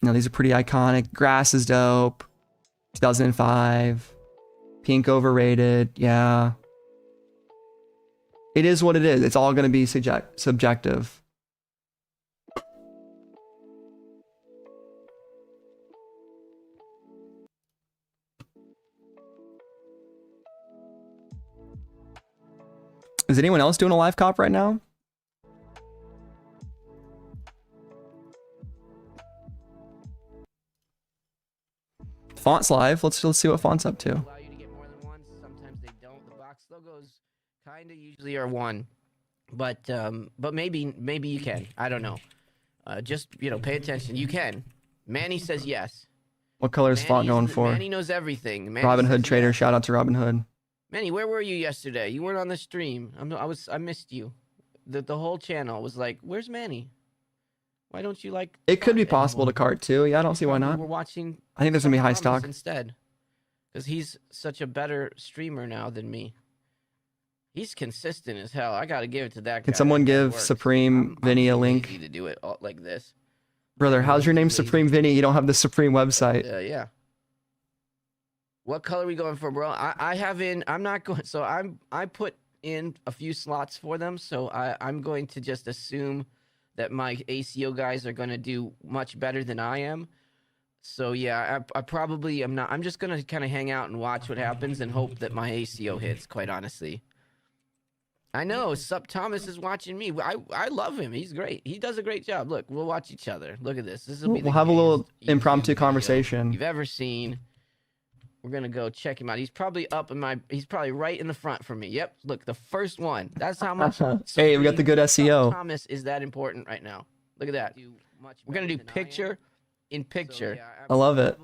you know, these are pretty iconic. Grass is dope. 2005. Pink overrated. Yeah. It is what it is. It's all going to be subjective. Is anyone else doing a live cop right now? Font's live. Let's see what Font's up to. Allow you to get more than one. Sometimes they don't. The box logos kind of usually are one, but maybe you can. I don't know. Just, you know, pay attention. You can. Manny says yes. What color is Font going for? Manny knows everything. Manny Robin Hood says Trader. yes. Shout out to Robin Hood. Manny, where were you yesterday? You weren't on the stream. I missed you. The whole channel was like, "Where's Manny? Why don't you like?" It could be Font possible to anymore?" cart too. Yeah, I don't see why not. We're watching. I think there's gonna be high SupThomas stock. instead, because he's such a better streamer now than me. He's consistent as hell. I gotta give it to that guy. Can someone That guy give works. Supreme Vinny a too link? lazy to do it all like this. Brother, how's your name Lazy. Supreme Vinny? You don't have the Supreme website. Yeah. What color are we going for, bro? I have in. I'm not going. So I put in a few slots for them. So I'm going to just assume that my ACO guys are going to do much better than I am. So yeah, I probably am not. I'm just gonna kind of hang out and watch what happens and hope that my ACO hits. Quite honestly. I know SupThomas is watching me. I love him. He's great. He does a great job. Look, we'll watch each other. Look at this. This will be. We'll have a little gayest impromptu YouTube video conversation. you've ever seen. We're gonna go check him out. He's probably up in my. He's probably right in the front for me. Yep. Look, the first one. That's how much. Hey, we got the good SEO. Thomas is that important right now. Look at that. We're gonna do picture in picture. I love it.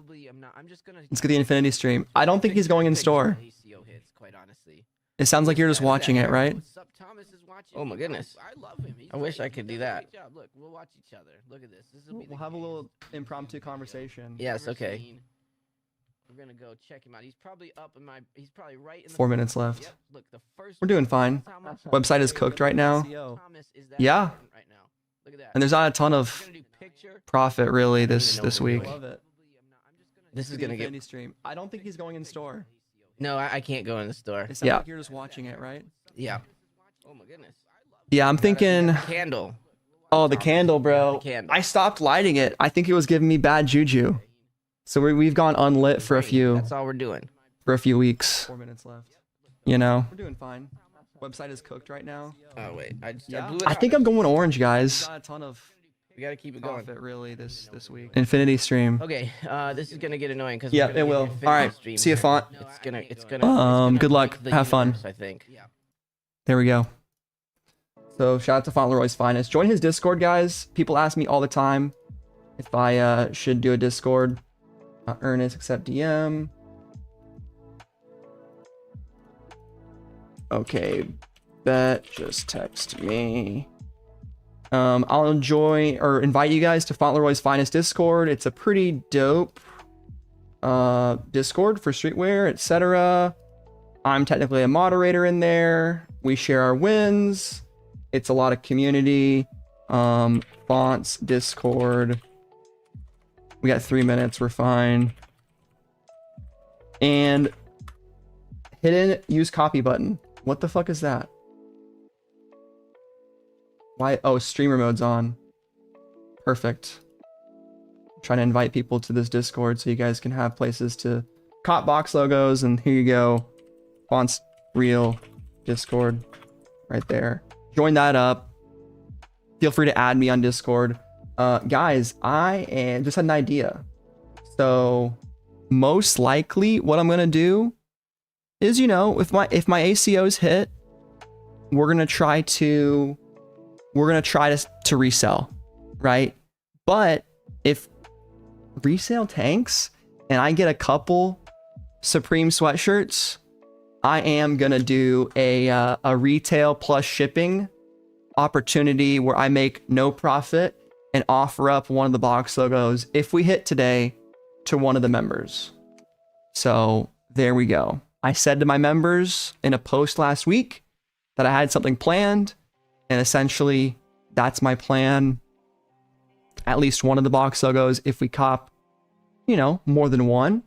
I'm just gonna. Let's get the Infinity stream. I don't think he's going in store. ACO hits, quite honestly. It sounds like you're just watching it, right? Oh my goodness. I love him. I wish I could do that. Look, we'll watch each other. Look at this. We'll have a little impromptu conversation. Yes. Okay. We're gonna go check him out. He's probably up in my. He's probably right in the 4 minutes left. Yep. Look, the first. We're doing fine. Website is cooked right now. Yeah. Right now. Look at that. And there's not a ton of We're gonna do picture. profit really this know week. what Love it. This is gonna get. stream. I don't think he's going in store. No, I can't go in the store. It sounds Yeah. like you're just watching it, right? Yeah. Oh my goodness. Yeah, I'm thinking. Candle. Oh, the candle, bro. The candle. I stopped lighting it. I think it was giving me bad juju. So we've gone unlit for a few That's all we're doing. weeks. 4 minutes left. You know. We're doing fine. Website is cooked right now. Oh wait, I blew it I out. think I'm going orange, guys. Not a ton of We gotta keep it going. profit really this week. Infinity stream. Okay, this is gonna get annoying because Yeah, it will. All right. See you, Font. It's gonna. Good luck. Have fun. I think. Yeah. There we go. So shout out to Fauntleroy's Finest. Join his Discord, guys. People ask me all the time if I should do a Discord. Ernest, accept DM. Okay, bet. Just text me. I'll enjoy or invite you guys to Fauntleroy's Finest Discord. It's a pretty dope Discord for streetwear, etc. I'm technically a moderator in there. We share our wins. It's a lot of community. Fonts, Discord. We got 3 minutes. We're fine. And hidden use copy button. What the fuck is that? Why? Oh, streamer mode's on. Perfect. I'm trying to invite people to this Discord so you guys can have places to cop box logos. And here you go. Fonts real Discord right there. Join that up. Feel free to add me on Discord. Guys, I just had an idea. So most likely what I'm gonna do is, you know, if my ACOs hit, we're gonna try to resell, right? But if resale tanks and I get a couple Supreme sweatshirts, I am gonna do a retail plus shipping opportunity where I make no profit and offer up one of the box logos if we hit today to one of the members. So there we go. I said to my members in a post last week that I had something planned, and essentially that's my plan. At least one of the box logos, if we cop, you know, more than one,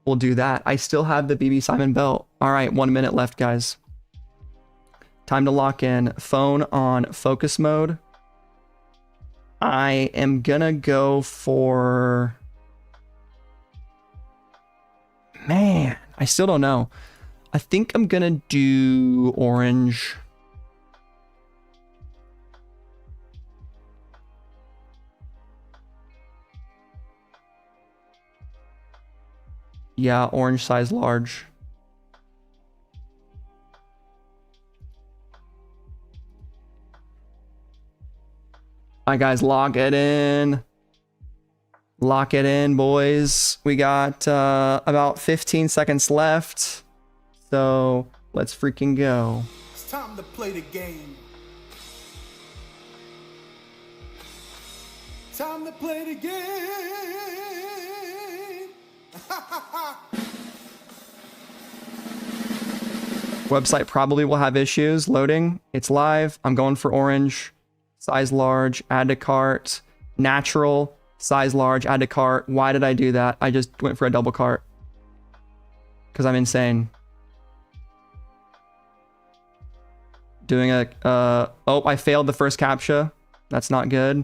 we'll do that. I still have the BB Simon belt. All right, 1 minute left, guys. Time to lock in. Phone on focus mode. I am gonna go for... Man, I still don't know. I think I'm gonna do orange. Yeah, orange size large. All right, guys, lock it in. Lock it in, boys. We got about 15 seconds left. So let's freaking go. It's time to play the game. Time to play the game. Website probably will have issues loading. It's live. I'm going for orange. Size large, add to cart. Natural, size large, add to cart. Why did I do that? I just went for a double cart. Because I'm insane. Doing a... oh, I failed the first CAPTCHA. That's not good.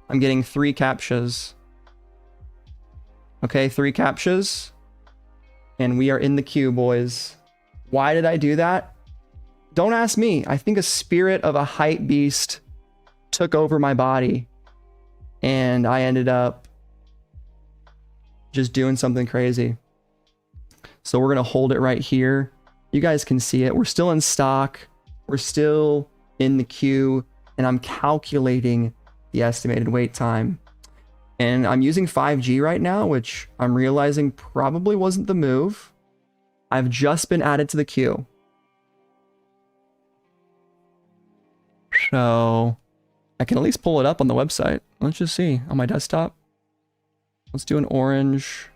I'm getting 3 CAPTCHAs. Okay, 3 CAPTCHAs. And we are in the queue, boys. Why did I do that? Don't ask me. I think a spirit of a hype beast took over my body. And I ended up just doing something crazy. So we're going to hold it right here. You guys can see it. We're still in stock. We're still in the queue. And I'm calculating the estimated wait time. And I'm using 5G right now, which I'm realizing probably wasn't the move. I've just been added to the queue. So I can at least pull it up on the website. Let's just see on my desktop. Let's do an orange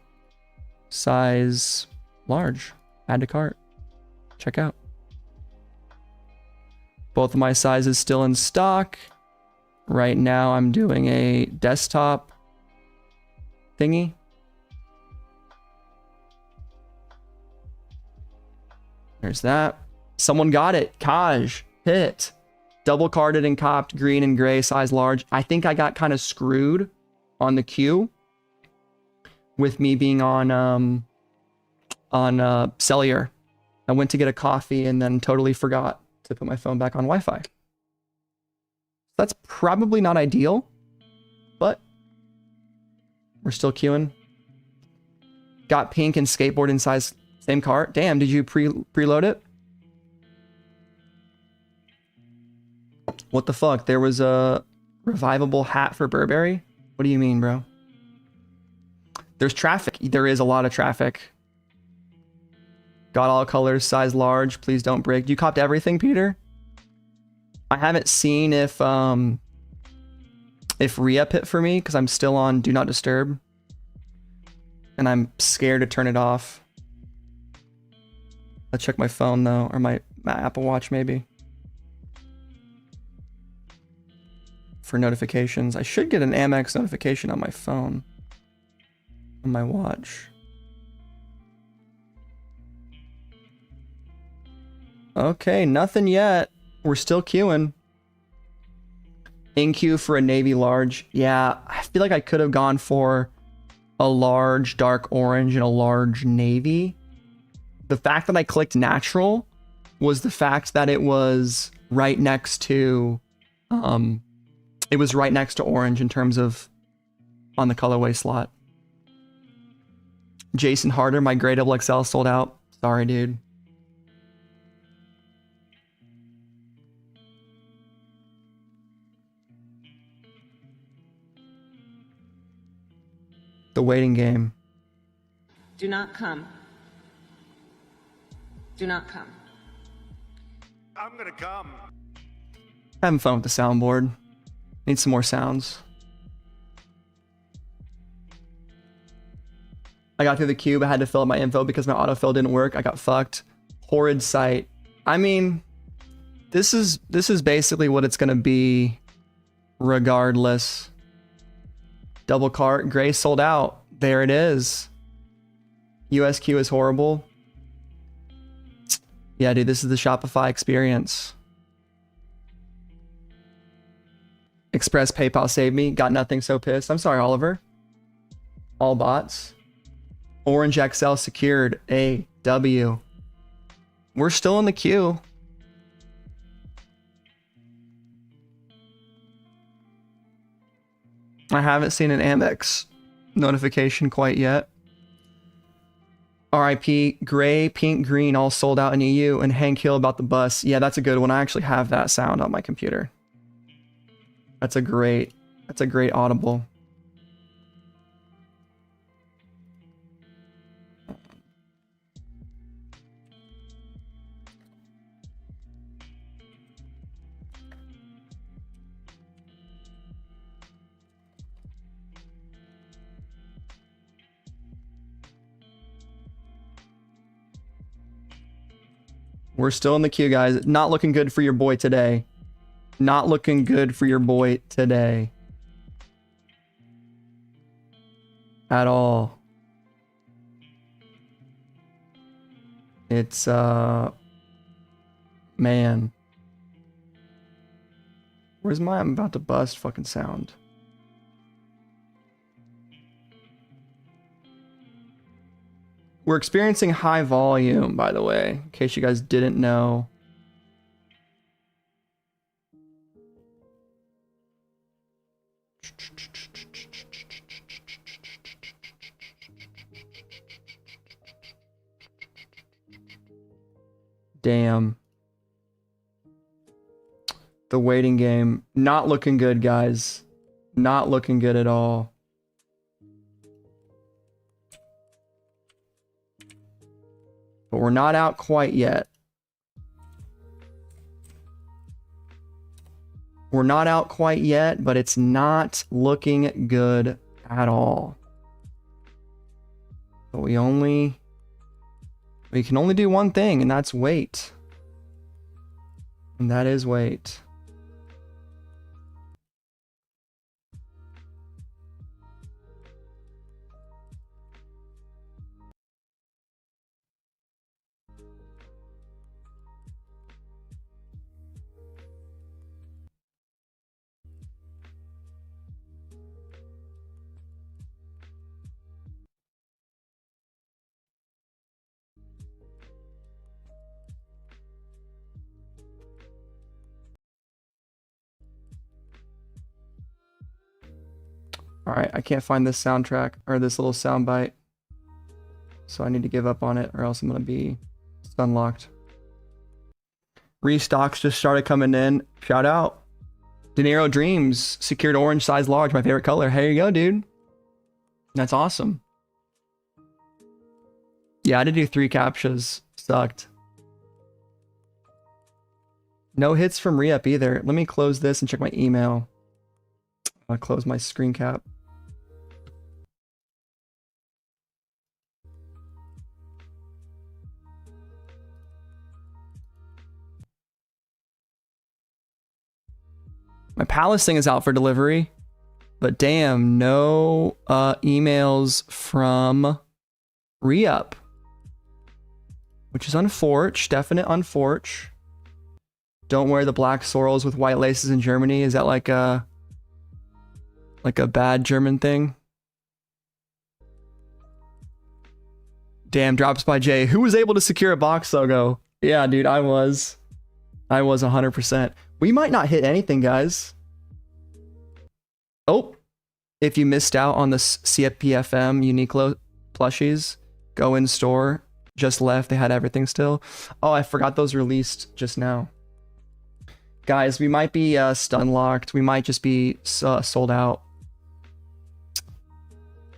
size large. Add to cart. Check out. Both of my sizes still in stock. Right now I'm doing a desktop thingy. There's that. Someone got it. Kaj. Hit. Double carded and copped. Green and gray. Size large. I think I got kind of screwed on the queue. With me being on cellular. I went to get a coffee and then totally forgot to put my phone back on Wi-Fi. That's probably not ideal. But we're still queuing. Got pink and skateboard in size... Same cart? Damn, did you preload it? What the fuck? There was a revivable hat for Burberry? What do you mean, bro? There's traffic. There is a lot of traffic. Got all colors, size large. Please don't break. You copped everything, Peter? I haven't seen if re-up hit for me because I'm still on Do Not Disturb. And I'm scared to turn it off. I'll check my phone though, or my Apple Watch maybe. For notifications. I should get an Amex notification on my phone. On my watch. Okay, nothing yet. We're still queuing. In queue for a navy large. Yeah, I feel like I could have gone for a large dark orange and a large navy. The fact that I clicked natural was the fact that it was right next to it was right next to orange in terms of on the colorway slot. Jason Harder, my gray XXL sold out. Sorry, dude. The waiting game. Do not come. Do not come. I'm gonna come. Having fun with the soundboard. Need some more sounds. I got through the cube. I had to fill out my info because my autofill didn't work. I got fucked. Horrid site. I mean, this is basically what it's gonna be regardless. Double cart. Gray sold out. There it is. USQ is horrible. Yeah, dude, this is the Shopify experience. Express PayPal saved me. Got nothing, so pissed. I'm sorry, Oliver. All bots. Orange XL secured. A W. We're still in the queue. I haven't seen an Amex notification quite yet. RIP, gray, pink, green, all sold out in EU, and Hank Hill about the bus. Yeah, that's a good one. I actually have that sound on my computer. That's a great audible. We're still in the queue, guys. Not looking good for your boy today. Not looking good for your boy today. At all. It's, man. Where's my I'm about to bust fucking sound? We're experiencing high volume, by the way, in case you guys didn't know. Damn. The waiting game. Not looking good, guys. Not looking good at all. But we're not out quite yet. We're not out quite yet, but it's not looking good at all. But we can only do one thing, and that's wait. And that is wait. Alright, I can't find this soundtrack or this little sound bite. So I need to give up on it or else I'm going to be unlocked. Restocks just started coming in. Shout out. De Niro Dreams secured orange size large, my favorite color. Here you go, dude. That's awesome. Yeah, I had to do 3 captchas. Sucked. No hits from re-up either. Let me close this and check my email. I'll close my screen cap. My Palace thing is out for delivery, but damn, no emails from re-up, which is unfortunate. Definite unfortunate. Don't wear the black sorrels with white laces in Germany. Is that like a bad German thing? Damn, drops by Jay. Who was able to secure a box logo? Yeah, dude, I was 100%. We might not hit anything, guys. Oh, if you missed out on the CFPFM Uniqlo plushies, go in store. Just left. They had everything still. Oh, I forgot those released just now. Guys, we might be stun locked. We might just be sold out.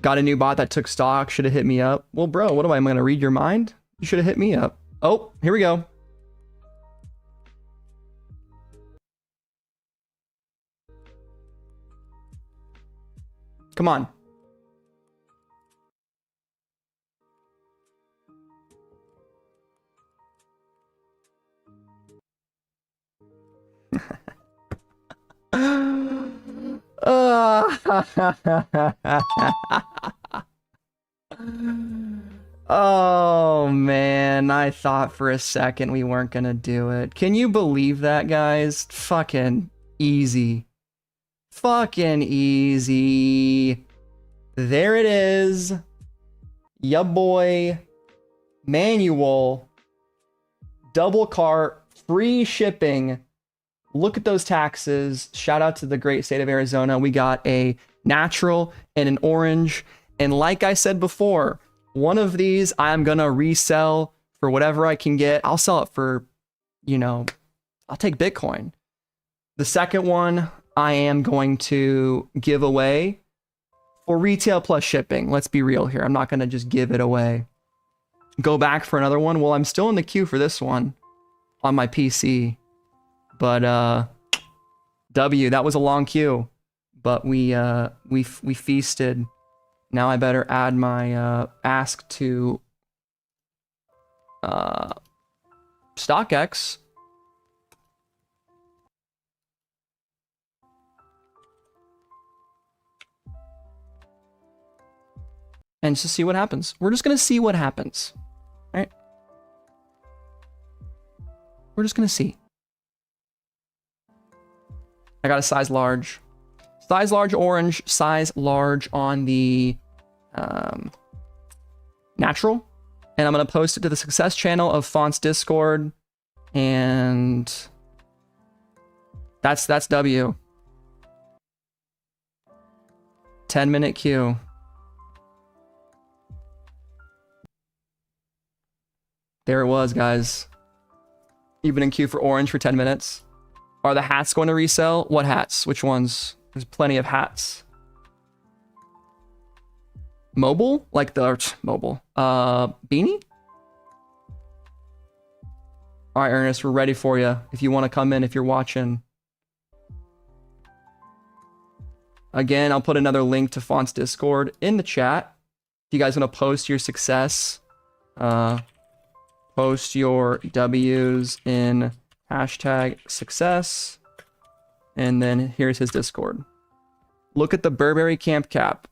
Got a new bot that took stock. Should have hit me up. Well, bro, what am I going to read your mind? You should have hit me up. Oh, here we go. Come on. Oh man, I thought for a second we weren't gonna do it. Can you believe that, guys? Fucking easy. Fucking easy. There it is. Ya boy. Manual. Double cart. Free shipping. Look at those taxes. Shout out to the great state of Arizona. We got a natural and an orange. And like I said before, one of these I'm gonna resell for whatever I can get. I'll sell it for, you know, I'll take Bitcoin. The second one I am going to give away for retail plus shipping. Let's be real here. I'm not gonna just give it away. Go back for another one. Well, I'm still in the queue for this one on my PC. But W, that was a long queue. But we feasted. Now I better add my ask to StockX. And just see what happens. We're just gonna see what happens. All right? We're just gonna see. I got a size large. Size large orange, size large on the natural. And I'm going to post it to the success channel of Fonts Discord. And that's W. 10-minute queue. There it was, guys. You've been in queue for orange for 10 minutes. Are the hats going to resell? What hats? Which ones? There's plenty of hats. Mobile? Like the mobile. Beanie? All right, Ernest, we're ready for you. If you want to come in, if you're watching. Again, I'll put another link to Fonts Discord in the chat. If you guys want to post your success, post your W's in hashtag success. And then here's his Discord. Look at the Burberry camp cap.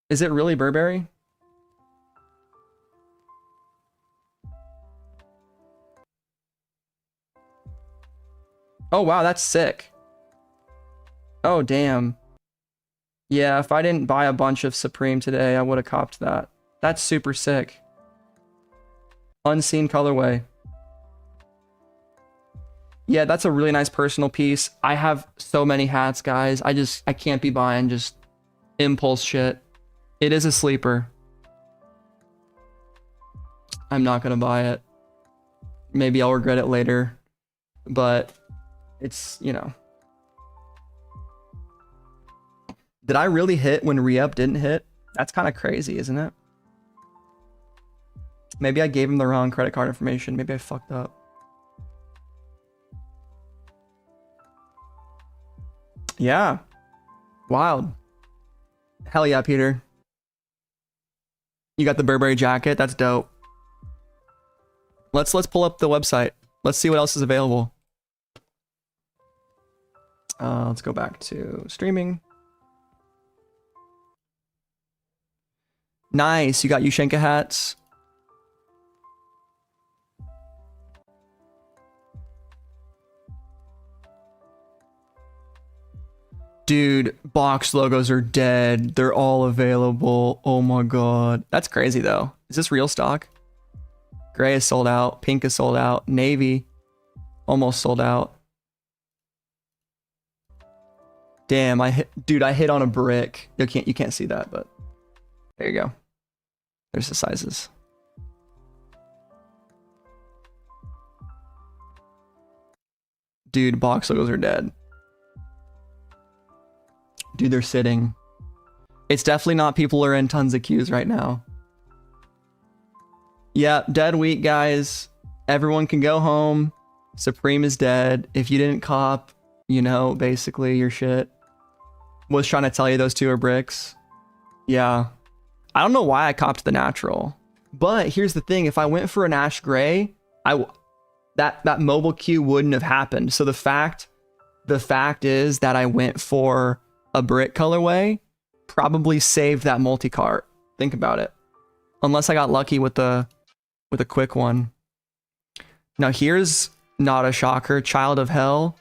Is it really Burberry? Oh, wow, that's sick. Oh, damn. Yeah, if I didn't buy a bunch of Supreme today, I would have copped that. That's super sick. Unseen colorway. Yeah, that's a really nice personal piece. I have so many hats, guys. I can't be buying just impulse shit. It is a sleeper. I'm not gonna buy it. Maybe I'll regret it later. But it's, you know. Did I really hit when re-up didn't hit? That's kind of crazy, isn't it? Maybe I gave him the wrong credit card information. Maybe I fucked up. Yeah. Wild. Hell yeah, Peter. You got the Burberry jacket. That's dope. Let's pull up the website. Let's see what else is available. Let's go back to streaming. Nice. You got Yushenka hats. Dude, box logos are dead. They're all available. Oh my god. That's crazy though. Is this real stock? Gray is sold out. Pink is sold out. Navy almost sold out. Damn, I hit on a brick. You can't see that, but there you go. There's the sizes. Dude, box logos are dead. Dude, they're sitting. It's definitely not people are in tons of queues right now. Yeah, dead week, guys. everyone can go home. Supreme is dead. If you didn't cop, you know, basically your shit. Was trying to tell you those two are bricks. Yeah. I don't know why I copped the natural. But here's the thing. If I went for an ash gray, that mobile queue wouldn't have happened. So the fact is that I went for a brick colorway probably saved that multi-cart. Think about it. Unless I got lucky with a quick one. Now here's not a shocker. Child of Hell.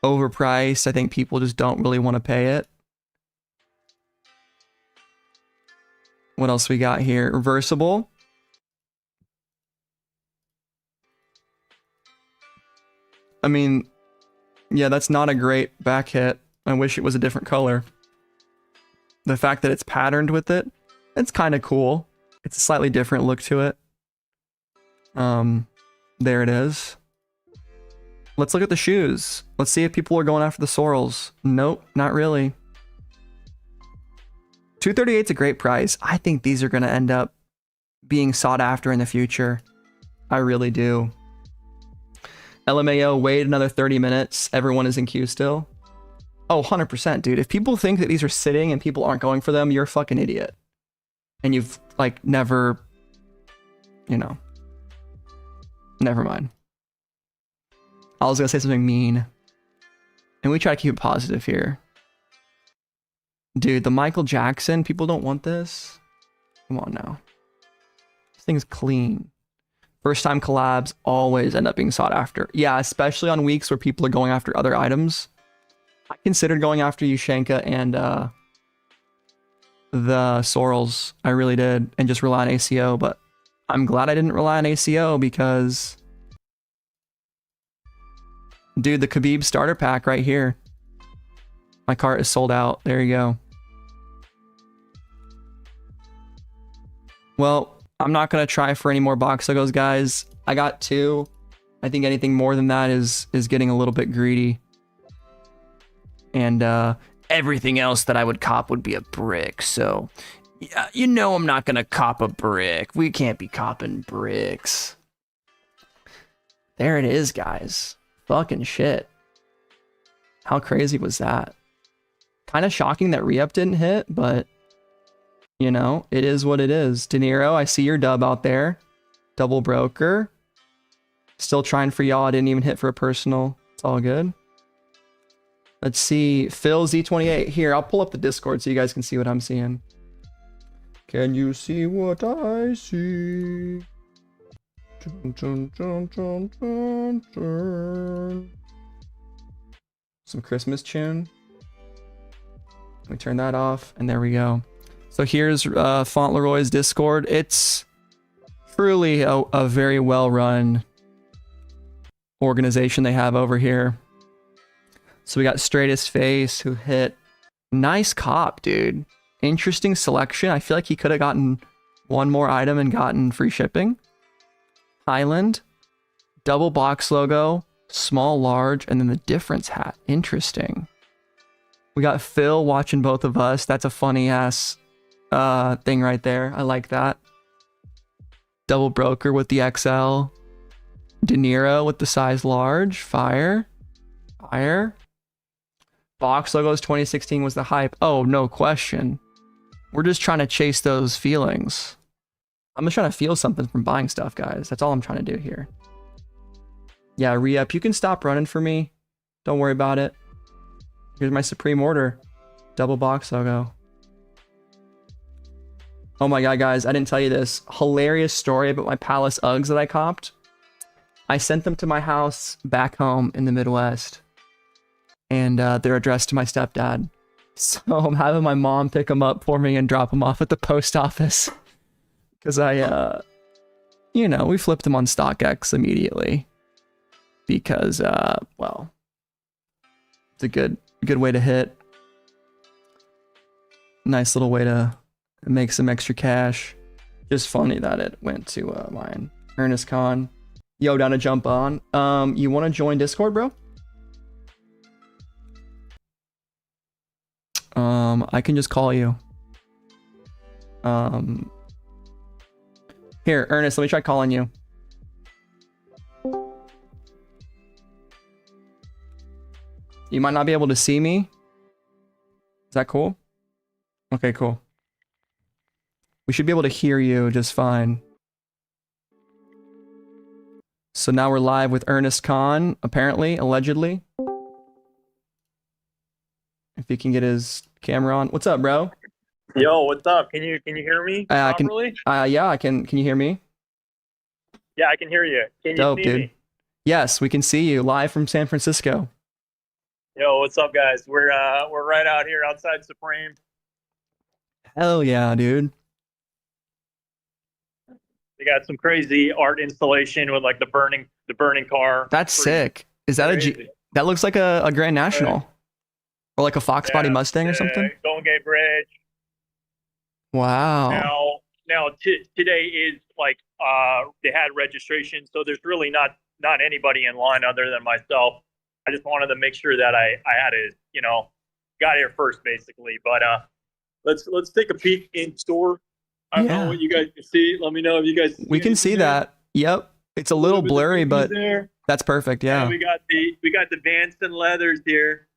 Overpriced. I think people just don't really want to pay it. What else we got here? Reversible. I mean, yeah, that's not a great back hit. I wish it was a different color. The fact that it's patterned with it, it's kind of cool. It's a slightly different look to it. There it is. Let's look at the shoes. Let's see if people are going after the sorrels. Nope, not really. $238 is a great price. I think these are going to end up being sought after in the future. I really do. LMAO, wait another 30 minutes. Everyone is in queue still. Oh, 100%, dude. If people think that these are sitting and people aren't going for them, you're a fucking idiot. And you've, like, never, you know. Never mind. I was going to say something mean. And we try to keep it positive here. Dude, the Michael Jackson, people don't want this. Come on now. This thing's clean. First time collabs always end up being sought after. Yeah, especially on weeks where people are going after other items. I considered going after Ushanka and the sorrels. I really did. And just rely on ACO. But I'm glad I didn't rely on ACO because... Dude, the Khabib starter pack right here. My cart is sold out. There you go. Well, I'm not going to try for any more box logos, guys. I got 2. I think anything more than that is getting a little bit greedy. And everything else that I would cop would be a brick. So, yeah, you know I'm not going to cop a brick. We can't be copping bricks. There it is, guys. Fucking shit. How crazy was that? Kind of shocking that re-up didn't hit, but you know, it is what it is. De Niro, I see your dub out there. Double broker. Still trying for y'all. I didn't even hit for a personal. It's all good. Let's see. Phil Z28. Here, I'll pull up the Discord so you guys can see what I'm seeing. Can you see what I see? Dun, dun, dun, dun, dun, dun. Some Christmas tune. Let me turn that off, and there we go. So here's Fauntleroy's Discord. It's truly a very well-run organization they have over here. So we got Straightest Face, who hit nice cop, dude. Interesting selection. I feel like he could have gotten one more item and gotten free shipping. Highland, double box logo, small, large, and then the difference hat. Interesting. We got Phil watching both of us. That's a funny ass thing right there. I like that. Double broker with the XL. De Niro with the size large. Fire. Box logos 2016 was the hype. Oh, no question. We're just trying to chase those feelings. I'm just trying to feel something from buying stuff, guys. That's all I'm trying to do here. Yeah, re-up. You can stop running for me. Don't worry about it. Here's my Supreme order. Double box logo. Oh my god, guys. I didn't tell you this. Hilarious story about my Palace Uggs that I copped. I sent them to my house back home in the Midwest. And they're addressed to my stepdad. So I'm having my mom pick them up for me and drop them off at the post office. Because you know, we flipped them on StockX immediately. Because, well, it's a good way to hit. Nice little way to make some extra cash. Just funny that it went to mine. Ernest Khan. Yo, down to jump on. You want to join Discord, bro? I can just call you. Here, Ernest, let me try calling you. You might not be able to see me. Is that cool? Okay, cool. We should be able to hear you just fine. So now we're live with Ernest Khan, apparently, allegedly. If he can get his camera on. What's up, bro? Yo, what's up? Can you hear me properly? Yeah, I can. Can you hear me? Yeah, I can hear you. Can you Dope, see dude. me? Yes, we can see you live from San Francisco. Yo, what's up, guys? We're right out here outside Supreme. Hell yeah, dude. They got some crazy art installation with like the burning car. That's Pretty sick. Is that crazy. that looks like a Grand National? Or like a Fox Body Mustang or something? Golden Gate Bridge. Wow. Now today is like they had registration, so there's really not anybody in line other than myself. I just wanted to make sure that I had it, got here first basically. But let's take a peek in store. I don't know what you guys can see. Let me know if you guys We can see that. Yep. It's a little blurry, but that's perfect. Yeah. We got the Vanson leathers here.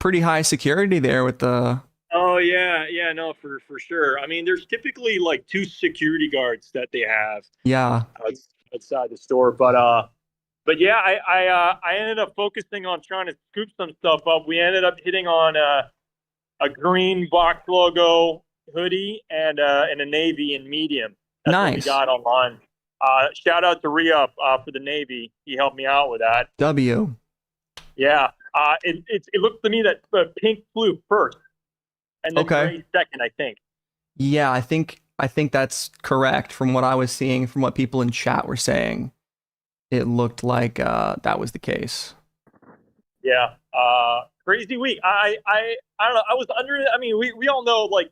Pretty high security there with the. Oh yeah, no, for sure. I mean, there's typically like 2 security guards that they have. Yeah. Outside the store, but yeah, I ended up focusing on trying to scoop some stuff up. We ended up hitting on a green box logo hoodie and a navy in medium. That's what we got online. Shout out to Re-Up for the navy. He helped me out with that. W. Yeah. It looks to me that pink flew first, and then gray second, I think. Yeah, I think that's correct from what I was seeing, from what people in chat were saying. It looked like that was the case. Yeah. Crazy week. I don't know. I was under. I mean, we all know like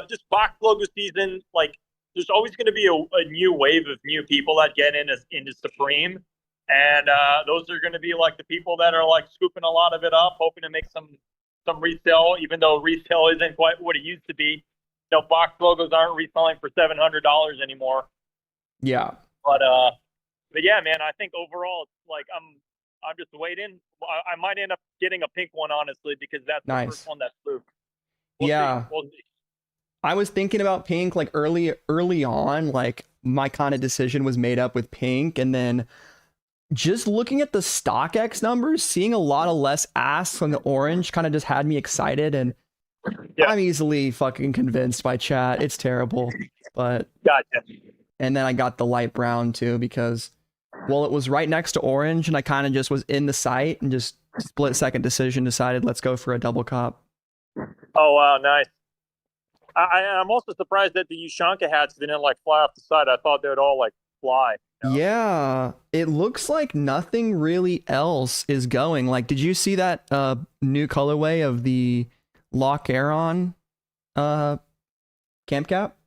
just box logo season. Like, there's always going to be a new wave of new people that get into Supreme. And those are going to be like the people that are like scooping a lot of it up, hoping to make some resale, even though resale isn't quite what it used to be. Box logos aren't reselling for $700 anymore. Yeah. But yeah, man, I think overall, it's like I'm just waiting. I might end up getting a pink one, honestly, because that's the first one that flew. We'll see. I was thinking about pink like early on, like my kind of decision was made up with pink, and then just looking at the StockX numbers, seeing a lot of less asks on the orange kind of just had me excited, and I'm easily fucking convinced by chat. It's terrible, but gotcha. And then I got the light brown too because, well, it was right next to orange, and I kind of just was in the site and just split second decision, decided let's go for a double cop. Oh wow, nice. I'm also surprised that the Ushanka hats didn't like fly off the side. I thought they would all like fly. Yeah, it looks like nothing really else is going. Like, did you see that new colorway of the Lock Aeron camp cap?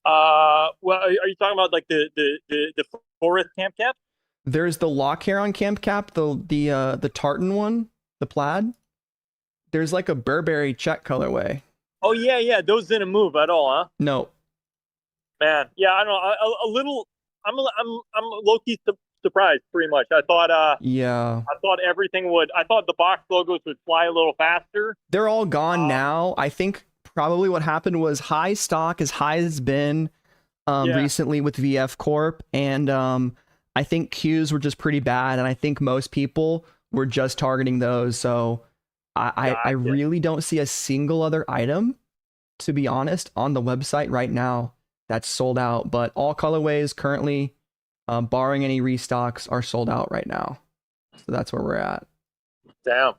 Well, are you talking about like the forest camp cap? There's the Lock Aeron camp cap, the tartan one, the plaid. There's like a Burberry check colorway. Oh yeah, those didn't move at all, huh? No. Man, yeah, I don't know. A little. I'm low-key surprised, pretty much. I thought I thought everything would. I thought the box logos would fly a little faster. They're all gone now. I think probably what happened was high stock, as high as it's been recently with VF Corp, and I think Qs were just pretty bad, and I think most people were just targeting those. So I really don't see a single other item, to be honest, on the website right now that's sold out, but all colorways currently, barring any restocks, are sold out right now. So that's where we're at. Damn.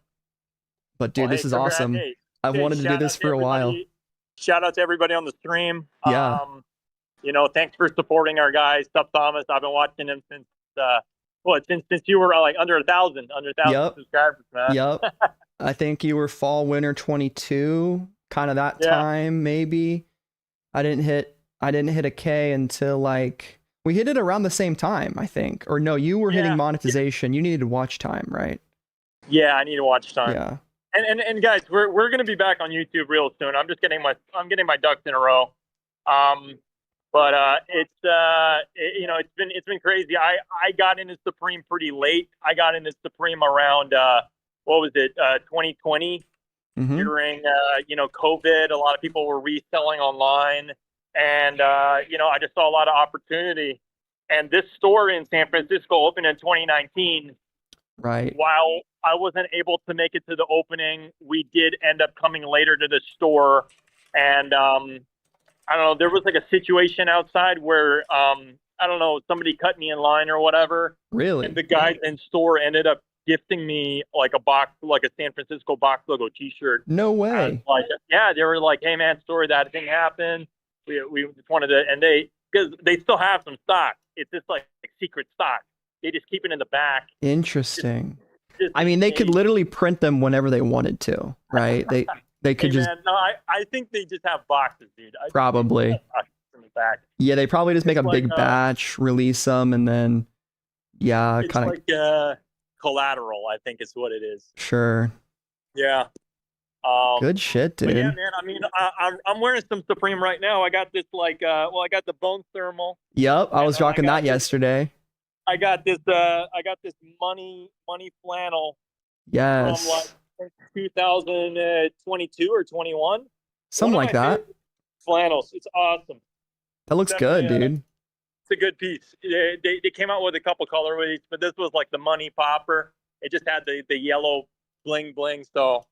But dude, this is awesome. I've wanted to do this for a while. Shout out to everybody on the stream. Yeah. Thanks for supporting our guy, SupThomas. I've been watching him since since you were like under 1,000 subscribers, man. Yep. I think you were fall winter 22, kind of that time maybe. I didn't hit a K until like we hit it around the same time, I think. Or no, you were hitting monetization. You needed watch time, right? Yeah, I need to watch time. Yeah. And guys, we're gonna be back on YouTube real soon. I'm getting my ducks in a row. But it's been crazy. I got into Supreme pretty late. I got into Supreme around 2020 during COVID. A lot of people were reselling online, and I just saw a lot of opportunity. And this store in San Francisco opened in 2019. Right. While I wasn't able to make it to the opening, we did end up coming later to the store, and I don't know, there was like a situation outside where, somebody cut me in line or whatever. Really? And the guys in store ended up gifting me like a San Francisco box logo t-shirt. No way. They were like, hey man, sorry that thing happened. We just wanted to, and because they still have some stock. It's just like secret stock. They just keep it in the back. Interesting. I mean, they could literally print them whenever they wanted to, right? They could just. Man, no, I think they just have boxes, dude. Probably. In the back. Yeah, they probably just make a big batch, release them, and then it's kind of like collateral. I think is what it is. Sure. Yeah. Good shit, dude. But yeah, man. I mean, I'm wearing some Supreme right now. I got this I got the bone thermal. Yep, I was rocking that yesterday. I got this money flannel. Yes. From like 2022 or 21. Something like that. Flannels. It's awesome. That looks good, dude. It's a good piece. They came out with a couple colorways, but this was like the money popper. It just had the yellow bling bling, so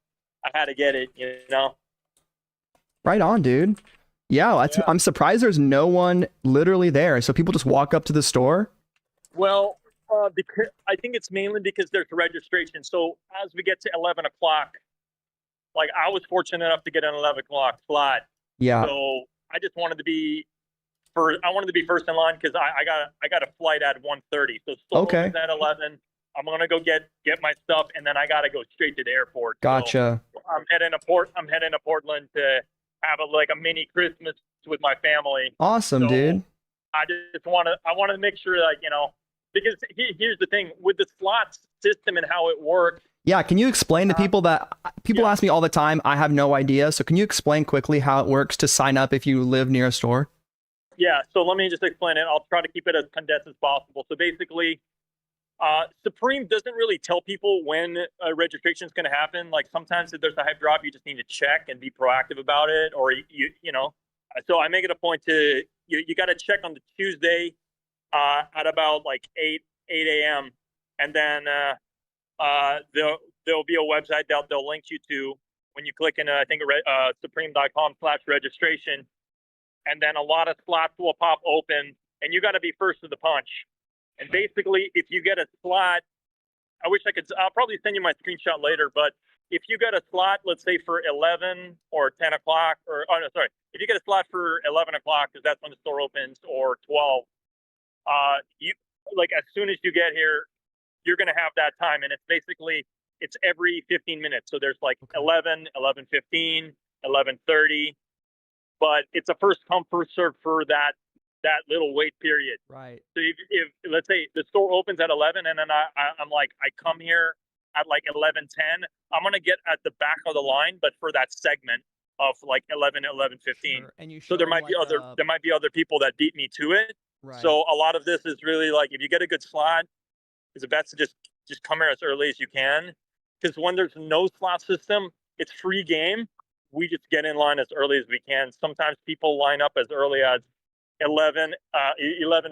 I had to get it, Right on, dude. Yeah, I'm surprised there's no one literally there. So people just walk up to the store? Well, because I think it's mainly because there's registration. So as we get to 11 o'clock, like I was fortunate enough to get an 11 o'clock slot. Yeah. So I just wanted to be first. I wanted to be first in line because I got a flight at 1:30. So still at 11. I'm gonna go get my stuff, and then I gotta go straight to the airport. Gotcha. So I'm heading to Portland to have a mini Christmas with my family. Awesome, dude. I want to make sure because here's the thing with the slots system and how it works. Yeah, can you explain to people that people ask me all the time? I have no idea. So can you explain quickly how it works to sign up if you live near a store? Yeah, so let me just explain it. I'll try to keep it as condensed as possible. So basically, Supreme doesn't really tell people when registration is going to happen. Like sometimes if there's a hype drop, you just need to check and be proactive about it, or So I make it a point to you got to check on the Tuesday at about like 8 a.m. and then there'll be a website that they'll link you to when you click in I think supreme.com/registration, and then a lot of slots will pop open, and you got to be first to the punch. And basically, if you get a slot, I'll probably send you my screenshot later, but if you get a slot, let's say for 11 or 10 o'clock, if you get a slot for 11 o'clock, because that's when the store opens, or 12, as soon as you get here, you're going to have that time. And it's every 15 minutes. So there's 11, 11:15, 11:30, but it's a first come, first serve for that little wait period. Right. So if let's say the store opens at 11 and then I'm like, I come here at 11:10, I'm going to get at the back of the line, but for that segment of 11, 11:15. Sure. And so there might be other people that beat me to it. Right. So a lot of this is really if you get a good slot, it's best to just come here as early as you can. Because when there's no slot system, it's free game. We just get in line as early as we can. Sometimes people line up as early as 11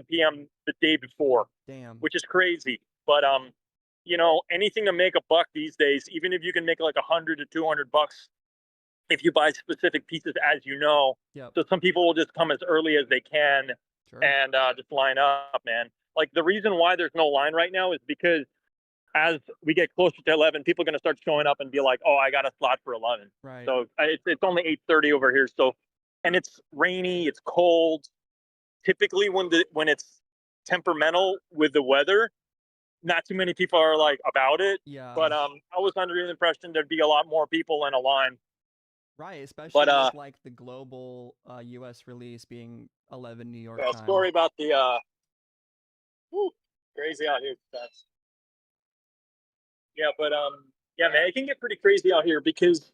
p.m. the day before. Damn. Which is crazy. But anything to make a buck these days, even if you can make $100 to $200 if you buy specific pieces, as you know. Yep. So some people will just come as early as they can. Sure. And just line up, man. The reason why there's no line right now is because as we get closer to 11, people are going to start showing up and be like, oh, I got a slot for 11. Right. So it's only 8:30 over here. So, and it's rainy, it's cold. Typically when it's temperamental with the weather, not too many people are about it. Yeah. But I was under the impression there'd be a lot more people in a line. Right, especially with the global U.S. release being 11 New York time. Story about the crazy out here. Yeah, but man, it can get pretty crazy out here because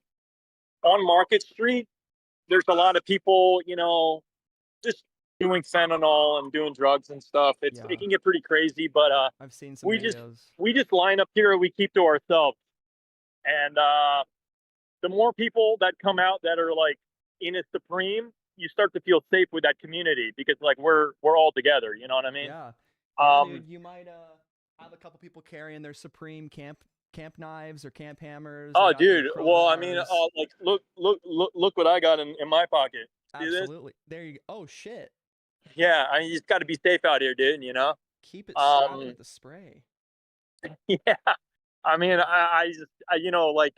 on Market Street, there's a lot of people, just doing fentanyl and doing drugs and stuff. It can get pretty crazy, but I've seen some we videos. just line up here and we keep to ourselves. And the more people that come out that are like in a Supreme, you start to feel safe with that community because like we're all together. You know what I mean? Yeah. Dude, you might have a couple people carrying their Supreme camp knives or camp hammers. Oh, They got their dude. Well, I mean, crowbars. like look what I got in my pocket. See this? Absolutely. There you go. Oh shit. Yeah, I mean, you just got to be safe out here, dude. You know? Keep it strapped with the spray. Yeah. I mean, I just, you know, like,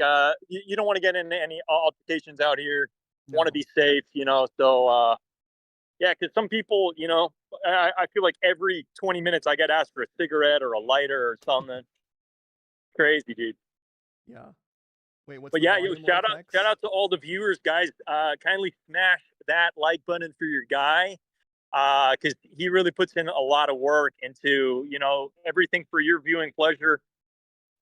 you don't want to get into any altercations out here. Want to be safe, you know. So, yeah, because some people, you know, I feel like every 20 minutes I get asked for a cigarette or a lighter or something. Crazy, dude. Yeah. Wait, what's But the yeah, volume shout vortex? out to all the viewers, guys. Kindly smash that like button for your guy, because he really puts in a lot of work into, you know, everything for your viewing pleasure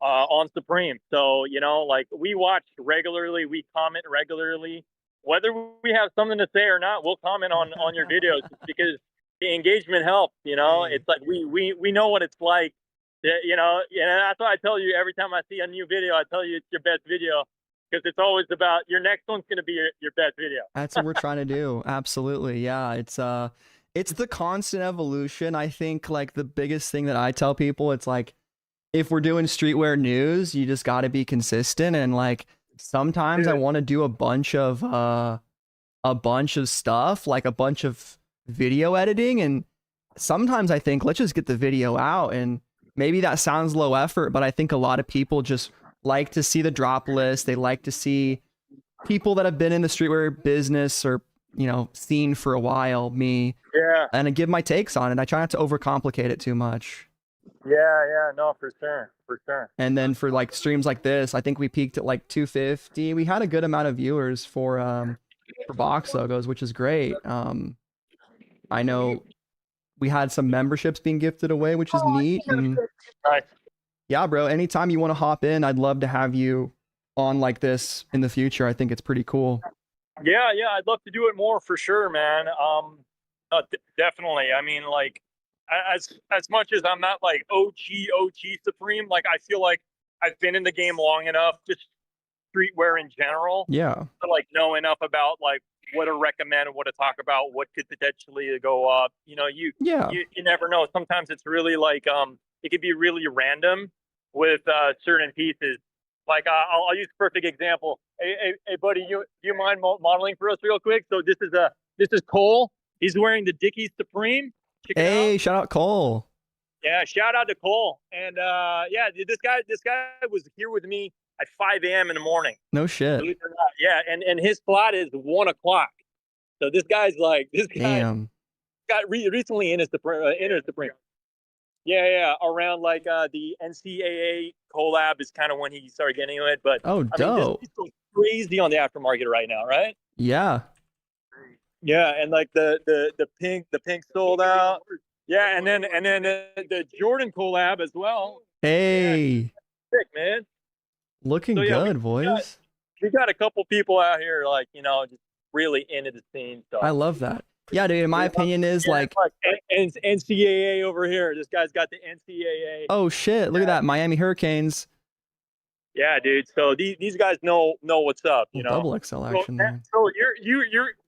on Supreme. So, you know, like we watch regularly, we comment regularly. Whether we have something to say or not, we'll comment on your videos because the engagement helps. You know, Hey. it's like we know what it's like. You know, and that's why I tell you every time I see a new video, I tell you it's your best video because it's always about your next one's going to be your best video. That's what we're trying to do. Absolutely. Yeah, it's the constant evolution. I think like the biggest thing that I tell people, it's like if we're doing streetwear news, you just got to be consistent, and like sometimes I want to do a bunch of stuff, like a bunch of video editing, and sometimes I think let's just get the video out. And maybe that sounds low effort, but I think a lot of people just like to see the drop list. They like to see people that have been in the streetwear business or, you know, scene for a while, me. Yeah. And I give my takes on it. I try not to overcomplicate it too much. Yeah, no, for sure. And then for like streams like this, I think we peaked at like 250. We had a good amount of viewers for box logos, which is great. I know we had some memberships being gifted away, which is neat. And Nice. yeah, bro, anytime you want to hop in, I'd love to have you on like this in the future. I think it's pretty cool. Yeah, I'd love to do it more for sure, man. Definitely. I mean, like, as much as I'm not like OG Supreme, like I feel like I've been in the game long enough, just streetwear in general, Yeah. to like know enough about like what to recommend, what to talk about, what could potentially go up. You know, you never know. Sometimes it's really like it could be really random with certain pieces. Like I'll use a perfect example. Hey, buddy, do you mind modeling for us real quick? So this is Cole. He's wearing the Dickies Supreme. Check it out. Hey, shout out Cole. Yeah, shout out to Cole. And yeah, this guy was here with me at 5 a.m. in the morning. No shit. Believe it or not. Yeah, and his slot is 1 o'clock. So this guy Damn. got recently in his Supreme. Yeah, around like the NCAA collab is kind of when he started getting into it. But Oh, I mean, dope. this is crazy on the aftermarket right now, right? Yeah. Yeah, and like the pink sold out. Yeah, and then the Jordan collab as well. Hey. Sick, man. Looking So, yeah, good, boys. We got a couple people out here like, you know, just really into the scene. So I love that. Yeah, dude, in my opinion is like NCAA over here. This guy's got the NCAA. oh shit, look at that. Miami Hurricanes. Yeah, dude. So these guys know what's up, you know. Double XL action there. So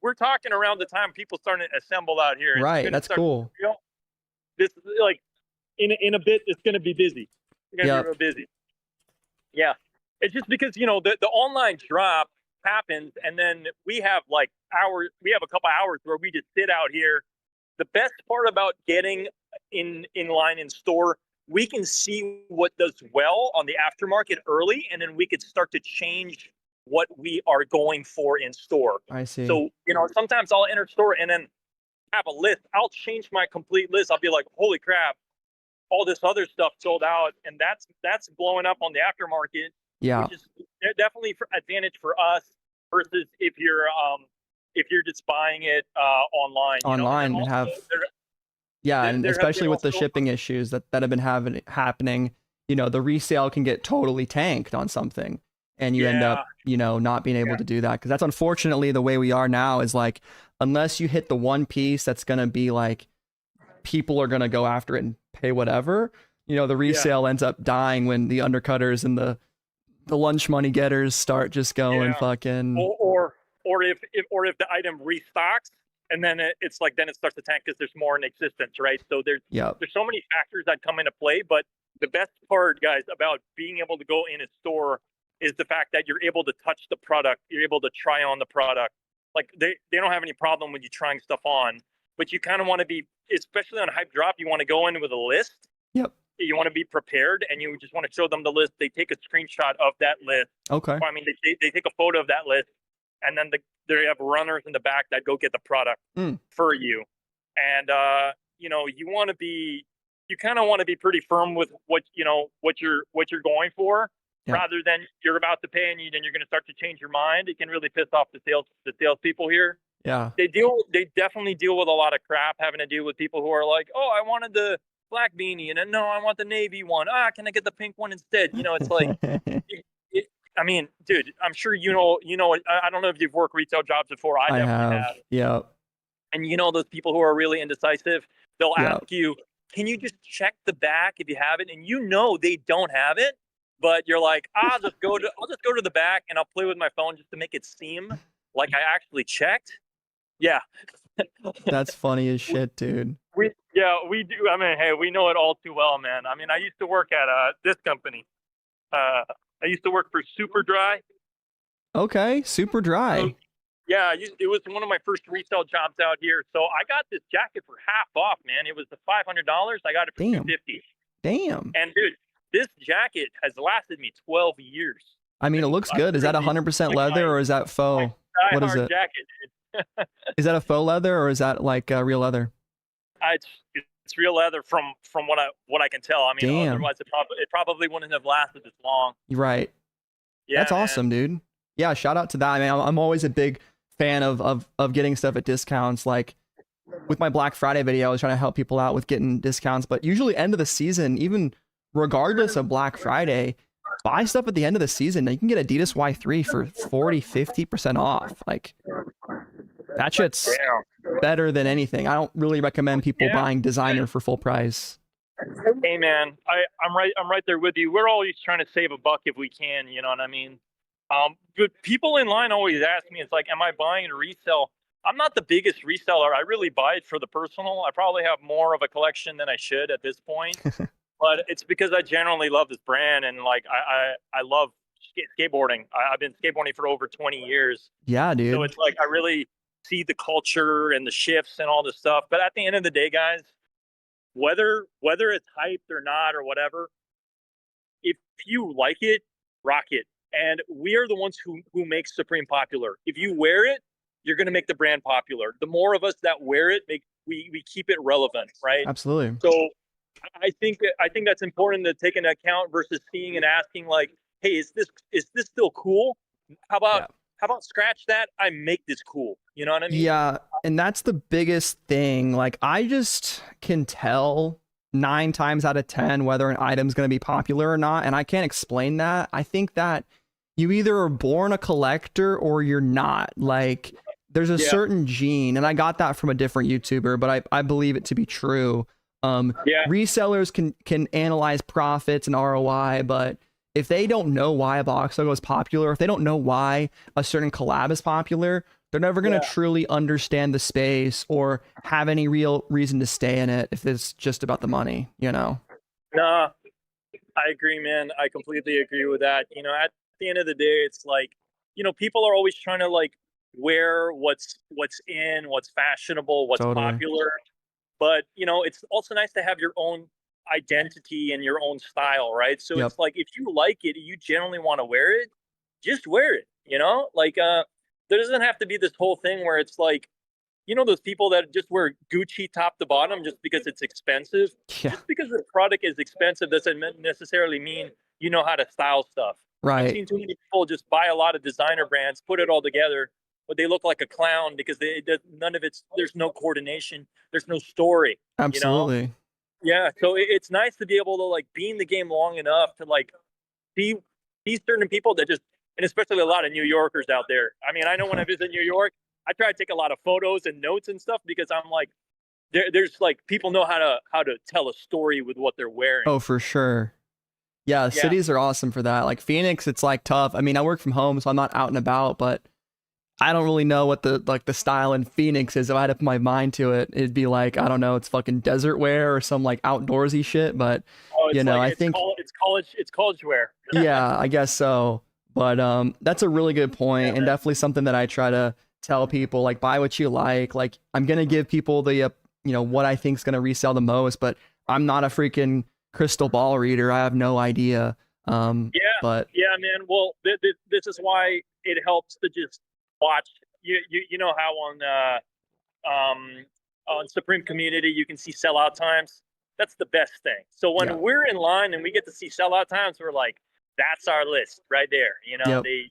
we're talking around the time people starting to assemble out here. It's Right, gonna that's start- cool. You know, this like in a bit it's gonna be busy. It's gonna be real busy. Yeah. It's just because, you know, the online drop happens and then we have a couple hours where we just sit out here. The best part about getting in line in store, we can see what does well on the aftermarket early, and then we could start to change what we are going for in store. I see. So, you know, sometimes I'll enter store and then have a list. I'll change my complete list. I'll be like, holy crap, all this other stuff sold out. And that's blowing up on the aftermarket. Yeah. Which is definitely for advantage for us versus if you're just buying it online. Online you know? and have there and have especially been with the also- shipping issues that have been happening, you know, the resale can get totally tanked on something. and you end up, you know, not being able to do that. Because that's unfortunately the way we are now, is like, unless you hit the one piece that's going to be like, people are going to go after it and pay whatever, you know, the resale ends up dying when the undercutters and the lunch money getters start just going fucking. Or if the item restocks, and then it's like, then it starts to tank because there's more in existence, right? So there's so many factors that come into play, but the best part, guys, about being able to go in a store is the fact that you're able to touch the product, you're able to try on the product. Like they don't have any problem with you trying stuff on, but you kind of want to be, especially on Hype Drop, you want to go in with a list. Yep. You want to be prepared, and you just want to show them the list. They take a screenshot of that list. Okay. I mean, they take a photo of that list, and then they have runners in the back that go get the product for you. And you know, you kind of want to be pretty firm with what you're going for, rather than you're about to pay and then you're going to start to change your mind. It can really piss off the sales people here. Yeah. They definitely deal with a lot of crap, having to deal with people who are like, oh, I wanted the black beanie, and then no, I want the navy one. Can I get the pink one instead? You know, it's like, I mean, dude, I'm sure you know. I don't know if you've worked retail jobs before. I definitely have. Yeah. And you know those people who are really indecisive. They'll ask you, "Can you just check the back if you have it?" And you know they don't have it, but you're like, I'll just go to the back and I'll play with my phone just to make it seem like I actually checked. Yeah. That's funny as shit, dude. We do. I mean, hey, we know it all too well, man. I mean, I used to work at this company. I used to work for Super Dry. Okay, Super Dry. So, yeah, it was one of my first resale jobs out here. So I got this jacket for half off, man. It was the $500. I got it for $250. Damn. And dude, this jacket has lasted me 12 years. I mean, it looks good. Is that 100% leather or is that faux? What is it? Jacket, dude. Is that a faux leather or is that like real leather? It's real leather from what I can tell. I mean, otherwise it probably wouldn't have lasted this long. Right. Yeah, that's awesome, dude. Yeah, shout out to that. I mean, I'm always a big fan of getting stuff at discounts. Like with my Black Friday video, I was trying to help people out with getting discounts, but usually end of the season, even regardless of Black Friday, buy stuff at the end of the season. You can get Adidas Y3 for 40-50% off. Like that shit's better than anything. I don't really recommend people buying designer for full price. Hey man, I'm right there with you. We're always trying to save a buck if we can, you know what I mean? But people in line always ask me, it's like, am I buying a resale? I'm not the biggest reseller. I really buy it for the personal. I probably have more of a collection than I should at this point. But it's because I generally love this brand, and like I love skateboarding. I've been skateboarding for over 20 years. Yeah, dude. So it's like I really see the culture and the shifts and all this stuff. But at the end of the day, guys, whether it's hyped or not or whatever, if you like it, rock it. And we are the ones who make Supreme popular. If you wear it, you're going to make the brand popular. The more of us that wear it, we keep it relevant, right? Absolutely. So I think that's important to take into account versus seeing and asking like, hey, is this still cool? How about scratch that? I make this cool. You know what I mean? Yeah. And that's the biggest thing. Like I just can tell 9 times out of 10 whether an item's going to be popular or not. And I can't explain that. I think that you either are born a collector or you're not. Like there's a certain gene, and I got that from a different YouTuber, but I believe it to be true. Resellers can analyze profits and ROI, but if they don't know why a box logo is popular, if they don't know why a certain collab is popular, they're never going to truly understand the space or have any real reason to stay in it if it's just about the money, you know? Nah, I agree, man. I completely agree with that. You know, at the end of the day, it's like, you know, people are always trying to like wear what's in, what's fashionable, what's popular. But, you know, it's also nice to have your own identity and your own style, right? So it's like, if you like it, you generally want to wear it, just wear it, you know? Like, there doesn't have to be this whole thing where it's like, you know, those people that just wear Gucci top to bottom just because it's expensive. Just because the product is expensive doesn't necessarily mean you know how to style stuff. Right. I've seen too many people just buy a lot of designer brands, put it all together, but they look like a clown because there's no coordination, there's no story. Absolutely. You know? Yeah, so it's nice to be able to like be in the game long enough to like see certain people that and especially a lot of New Yorkers out there. I mean, I know when I visit New York, I try to take a lot of photos and notes and stuff because I'm like, there's like people know how to tell a story with what they're wearing. Oh, for sure. Yeah, cities are awesome for that. Like Phoenix, it's like tough. I mean, I work from home, so I'm not out and about, but I don't really know what the style in Phoenix is. If I had to put my mind to it, it'd be like, I don't know, it's fucking desert wear or some like outdoorsy shit. But you know, I think it's college wear. Yeah, I guess so. But that's a really good point, and definitely something that I try to tell people, like, buy what you like. Like, I'm gonna give people the you know, what I think is gonna resell the most, but I'm not a freaking crystal ball reader. I have no idea. But yeah, man. Well, this is why it helps to just watch. You know how on Supreme Community you can see sellout times. That's the best thing. So when we're in line and we get to see sellout times, we're like, that's our list right there. You know, they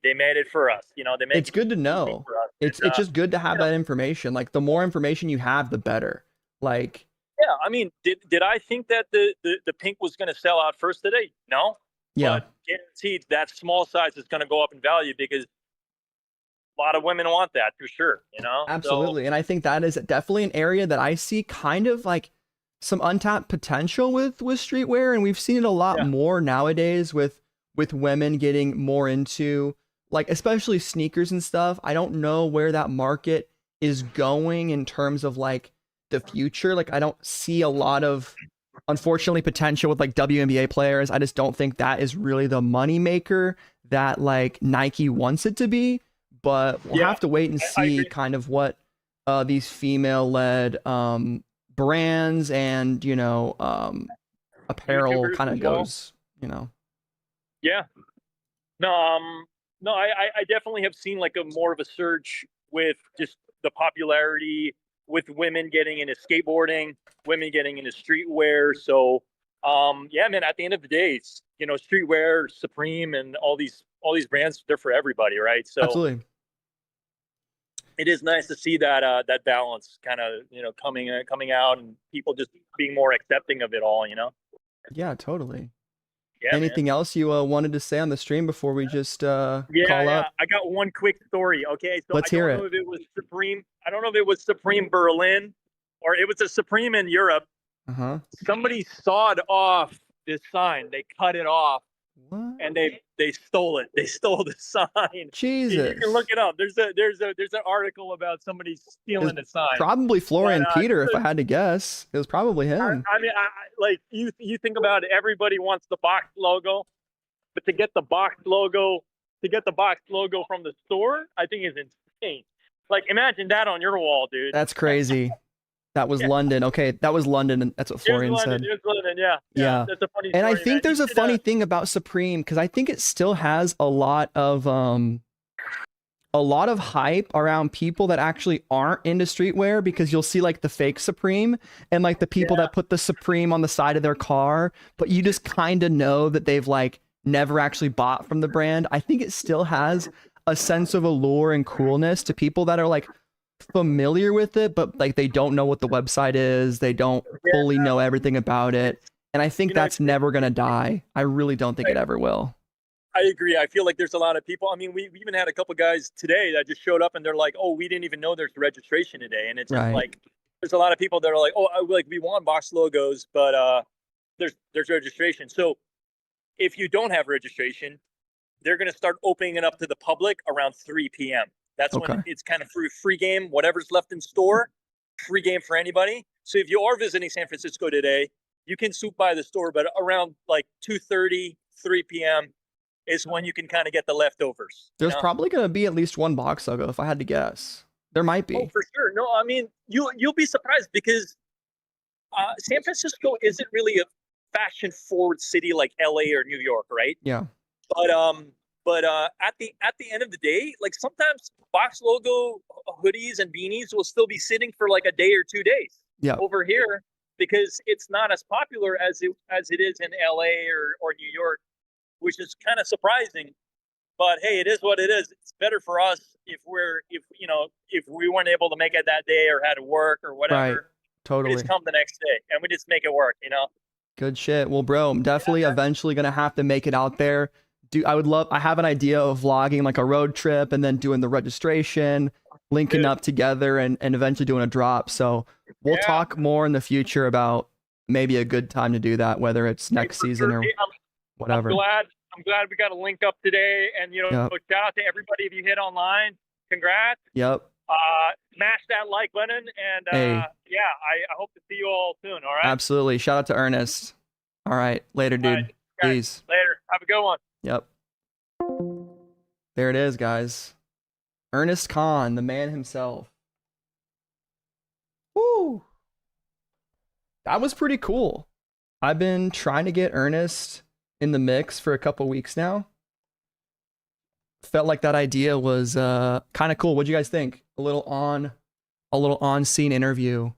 made it for us. You know, they made it's good to know. It's just good to have that information. Like, the more information you have, the better. Like, yeah, I mean, did I think that the pink was going to sell out first today? No. Yeah. But guaranteed that small size is going to go up in value because a lot of women want that for sure, you know? Absolutely. And I think that is definitely an area that I see kind of like some untapped potential with streetwear. And we've seen it a lot more nowadays with women getting more into, like, especially sneakers and stuff. I don't know where that market is going in terms of like the future. Like, I don't see a lot of, unfortunately, potential with like WNBA players. I just don't think that is really the money maker that like Nike wants it to be. But we'll have to wait and see kind of what these female-led brands and, you know, apparel kind of goes, you know. Yeah. No, I definitely have seen like a more of a surge with just the popularity with women getting into skateboarding, women getting into streetwear. So, yeah, man, at the end of the day, it's, you know, streetwear, Supreme, and all these brands, they're for everybody, right? So absolutely. It is nice to see that that balance kind of, you know, coming out, and people just being more accepting of it all, you know? Yeah, totally. Yeah, anything else you wanted to say on the stream before we just call up? I got one quick story. Okay, so Let's I hear don't know if it was Supreme. I don't know if it was Supreme Berlin or it was a Supreme in Europe. Somebody sawed off this sign. They cut it off. What? And they stole it. They stole the sign. Jesus. You can look it up. There's an article about somebody stealing the sign. Probably Florian Peter, if I had to guess. It was probably him. I mean, like you think about it, everybody wants the box logo, but to get the box logo from the store, I think is insane. Like, imagine that on your wall, dude. That's crazy. That was London. Okay, that was London, and that's what Florian said. It was London, yeah. That's a funny story, and I think man. there's a funny thing about Supreme, because I think it still has a lot of hype around people that actually aren't into streetwear, because you'll see like the fake Supreme and like the people that put the Supreme on the side of their car, but you just kind of know that they've like never actually bought from the brand. I think it still has a sense of allure and coolness to people that are like familiar with it, but like they don't know what the website is, they don't fully know everything about it, and I think that's never gonna die. I really don't think it ever will. I agree. I feel like there's a lot of people. I mean, we even had a couple guys today that just showed up and they're like, "Oh, we didn't even know there's registration today," and it's just like there's a lot of people that are like, "Oh, we want box logos, but there's registration." So if you don't have registration, they're gonna start opening it up to the public around 3 p.m. That's when it's kind of free game, whatever's left in store, free game for anybody. So if you are visiting San Francisco today, you can swoop by the store, but around like 2:30, 3 p.m. is when you can kind of get the leftovers. There's probably going to be at least one box logo, if I had to guess. There might be. Oh, for sure. No, I mean, you'll be surprised because San Francisco isn't really a fashion-forward city like LA or New York, right? Yeah. But at the end of the day, like sometimes box logo hoodies and beanies will still be sitting for like a day or 2 days over here because it's not as popular as it is in LA or New York, which is kind of surprising. But hey, it is what it is. It's better for us if we weren't able to make it that day or had to work or whatever. Right. Totally. We just come the next day and we just make it work, you know? Good shit. Well, bro, I'm definitely eventually going to have to make it out there. I have an idea of vlogging like a road trip and then doing the registration, linking up together and eventually doing a drop. So we'll talk more in the future about maybe a good time to do that, whether it's next season or whatever. I'm glad we got to link up today, and shout out to everybody if you hit online. Congrats. Yep. Smash that like button, and I hope to see you all soon. All right. Absolutely. Shout out to Ernest. All right. Later, dude. All right, Peace. Later. Have a good one. Yep. There it is, guys. Ernest Khan, the man himself. Woo! That was pretty cool. I've been trying to get Ernest in the mix for a couple weeks now. Felt like that idea was kind of cool. What'd you guys think? A little on-scene interview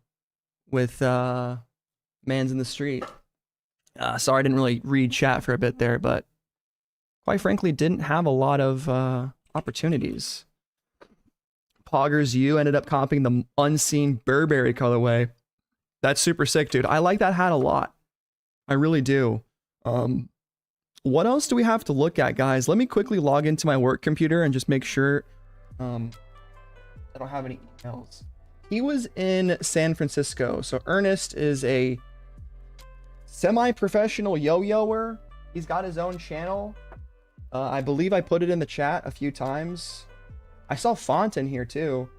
with Mans in the Street. Sorry I didn't really read chat for a bit there, but quite frankly, didn't have a lot of opportunities. Poggers U ended up copying the unseen Burberry colorway. That's super sick, dude. I like that hat a lot. I really do. What else do we have to look at, guys? Let me quickly log into my work computer and just make sure I don't have any emails. He was in San Francisco. So Ernest is a semi-professional yo-yoer. He's got his own channel. I believe I put it in the chat a few times. I saw Font in here too.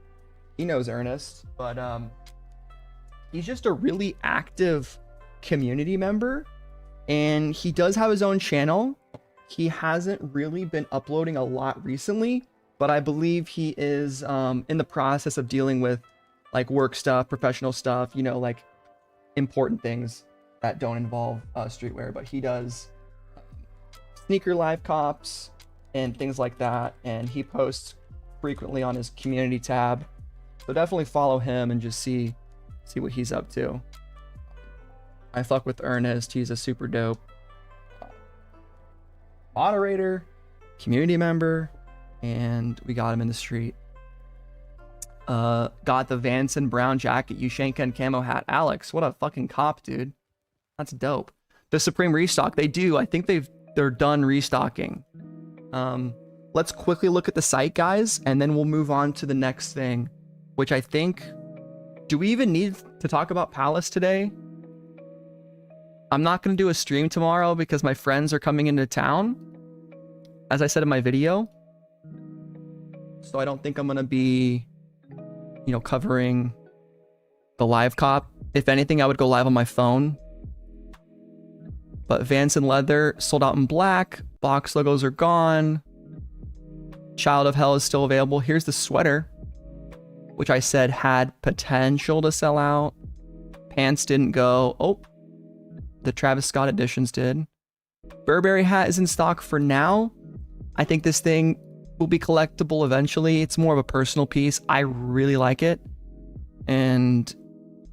He knows Ernest, but he's just a really active community member, and he does have his own channel. He hasn't really been uploading a lot recently, but I believe he is in the process of dealing with like work stuff, professional stuff, like important things that don't involve streetwear. But he does sneaker live cops and things like that, and he posts frequently on his community tab. So definitely follow him and just see what he's up to. I fuck with Ernest. He's a super dope moderator, community member, and we got him in the street. Got the Vanson brown jacket, Ushanka and camo hat. Alex, what a fucking cop, dude. That's dope. The Supreme restock, they do. I think they're done restocking. Let's quickly look at the site, guys, and then we'll move on to the next thing, which I think, do we even need to talk about Palace today? I'm not going to do a stream tomorrow because my friends are coming into town, as I said in my video. So I don't think I'm going to be, covering the live cop. If anything, I would go live on my phone. But Vans and leather sold out in black. Box logos are gone. Child of Hell is still available. Here's the sweater, which I said had potential to sell out. Pants didn't go. Oh, the Travis Scott editions did. Burberry hat is in stock for now. I think this thing will be collectible eventually. It's more of a personal piece. I really like it. And,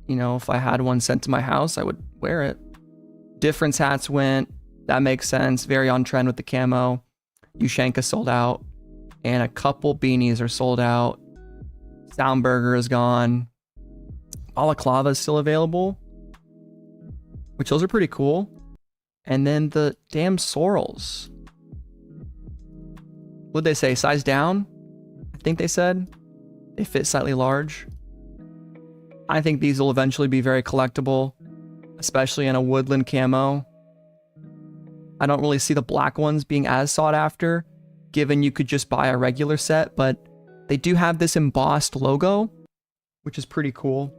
if I had one sent to my house, I would wear it. Difference hats went. That makes sense. Very on trend with the camo. Ushanka sold out. And a couple beanies are sold out. Soundburger is gone. Balaclava is still available, which those are pretty cool. And then the damn sorrels. What'd they say? Size down? I think they said. They fit slightly large. I think these will eventually be very collectible, especially in a woodland camo. I don't really see the black ones being as sought after, given you could just buy a regular set, but they do have this embossed logo, which is pretty cool.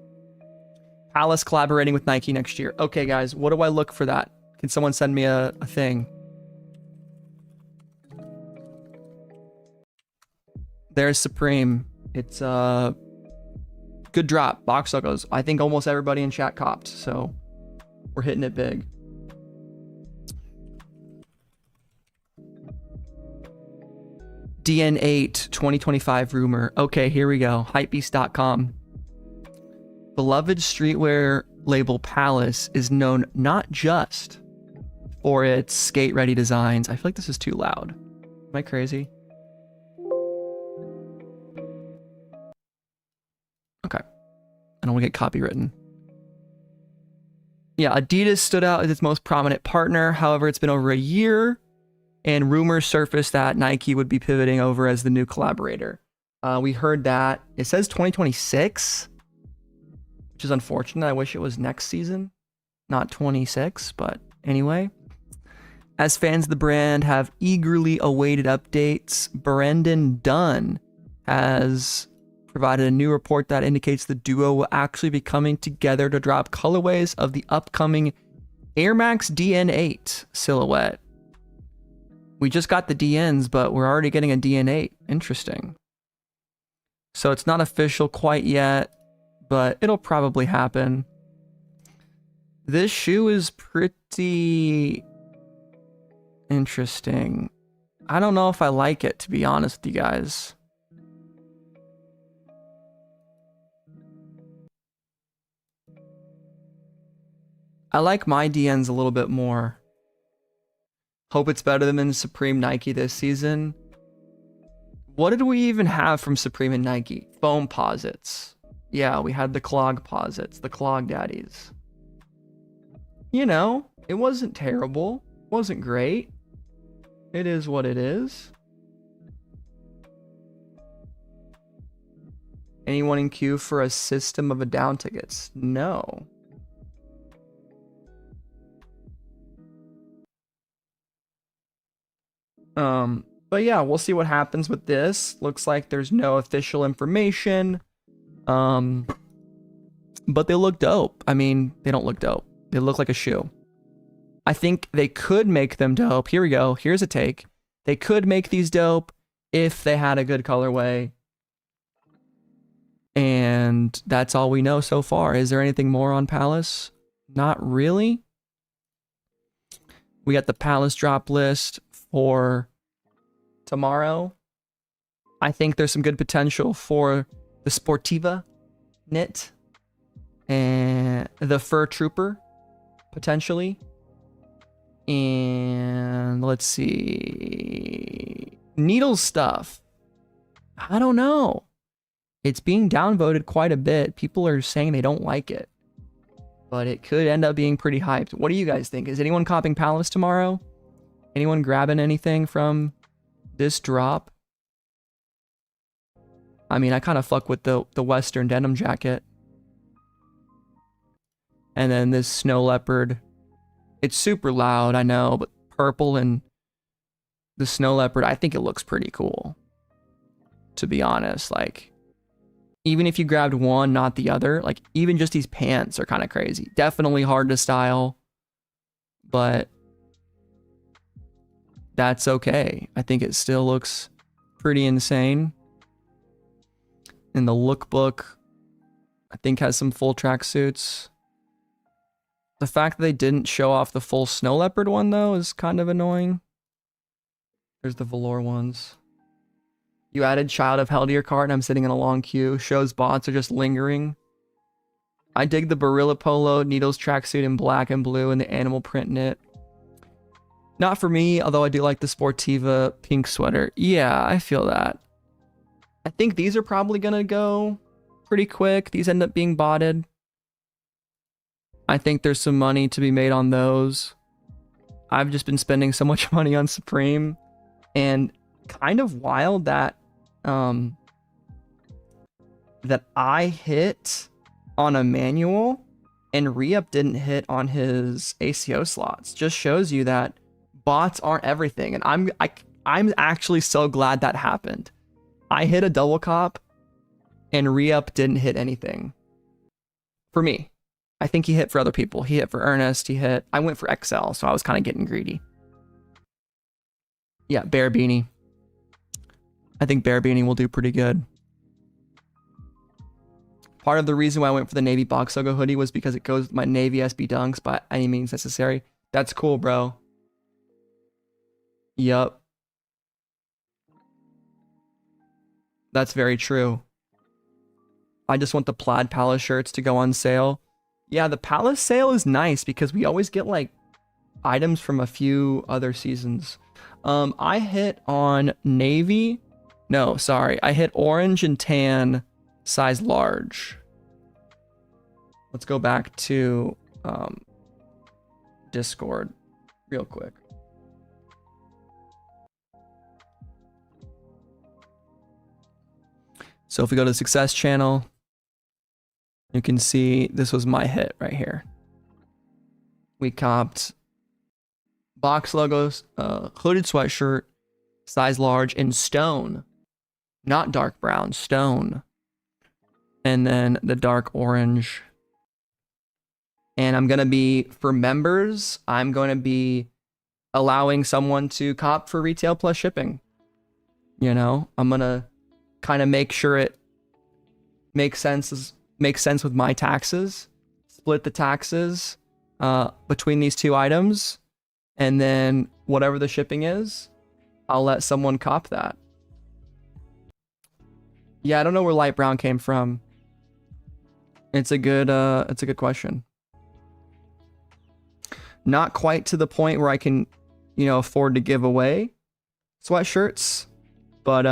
Palace collaborating with Nike next year. Okay, guys, what do I look for that? Can someone send me a thing? There's Supreme. It's a good drop. Box logos. I think almost everybody in chat copped, so we're hitting it big. DN8 2025 rumor. Okay, here we go. Hypebeast.com. Beloved streetwear label Palace is known not just for its skate-ready designs. I feel like this is too loud. Am I crazy? Okay. I don't want to get copywritten. Yeah, Adidas stood out as its most prominent partner. However, it's been over a year And rumors surfaced that Nike would be pivoting over as the new collaborator. We heard that. It says 2026, which is unfortunate. I wish it was next season, not 26, but anyway. As fans of the brand have eagerly awaited updates, Brendan Dunn has provided a new report that indicates the duo will actually be coming together to drop colorways of the upcoming Air Max DN8 silhouette. We just got the DNs, but we're already getting a DN8. Interesting. So it's not official quite yet, but it'll probably happen. This shoe is pretty interesting. I don't know if I like it, to be honest with you guys. I like my DNs a little bit more. Hope it's better than Supreme Nike this season. What did we even have from Supreme and Nike? Foam posits. Yeah, we had the clog posits, the clog daddies. You know, it wasn't terrible. Wasn't great. It is what it is. Anyone in queue for a System of a Down tickets? No. But yeah, we'll see what happens with this. Looks like there's no official information. But they look dope. I mean, they don't look dope. They look like a shoe. I think they could make them dope. Here we go. Here's a take. They could make these dope if they had a good colorway. And that's all we know so far. Is there anything more on Palace? Not really. We got the Palace drop list for tomorrow. I think there's some good potential for the Sportiva knit and the Fur Trooper, potentially. And let's see. Needle stuff. I don't know. It's being downvoted quite a bit. People are saying they don't like it. But it could end up being pretty hyped. What do you guys think? Is anyone copying Palace tomorrow? Anyone grabbing anything from this drop? I mean, I kind of fuck with the Western denim jacket. And then this snow leopard. It's super loud, I know, but purple and the snow leopard, I think it looks pretty cool. To be honest, like, even if you grabbed one, not the other, like, even just these pants are kind of crazy. Definitely hard to style, but that's okay. I think it still looks pretty insane. And the lookbook, I think, has some full track suits. The fact that they didn't show off the full snow leopard one, though, is kind of annoying. There's the velour ones. You added Child of Hell to your cart, and I'm sitting in a long queue. Shows bots are just lingering. I dig the Barilla Polo, Needles tracksuit in black and blue, and the animal print knit. Not for me, although I do like the Sportiva pink sweater. Yeah, I feel that. I think these are probably going to go pretty quick. These end up being botted. I think there's some money to be made on those. I've just been spending so much money on Supreme. And kind of wild that that I hit on a manual and re-up didn't hit on his ACO slots. Just shows you that bots aren't everything. And I'm actually so glad that happened. I hit a double cop and re-up didn't hit anything. For me. I think he hit for other people. He hit for Ernest. I went for XL, so I was kind of getting greedy. Yeah, Bear Beanie. I think Bear Beanie will do pretty good. Part of the reason why I went for the Navy box logo hoodie was because it goes with my Navy SB Dunks by any means necessary. That's cool, bro. Yup. That's very true. I just want the plaid Palace shirts to go on sale. Yeah, the Palace sale is nice because we always get like items from a few other seasons. I hit on navy. No, sorry. I hit orange and tan size large. Let's go back to Discord real quick. So if we go to the success channel, you can see this was my hit right here. We copped box logos, hooded sweatshirt, size large in stone, not dark brown, stone. And then the dark orange. And I'm going to be, for members, I'm going to be allowing someone to cop for retail plus shipping. You know, I'm going to kind of make sure it makes sense with my taxes, split the taxes between these two items, and then whatever the shipping is, I'll let someone cop that. Yeah, I don't know where light brown came from. It's a good question. Not quite to the point where I can, you know, afford to give away sweatshirts, but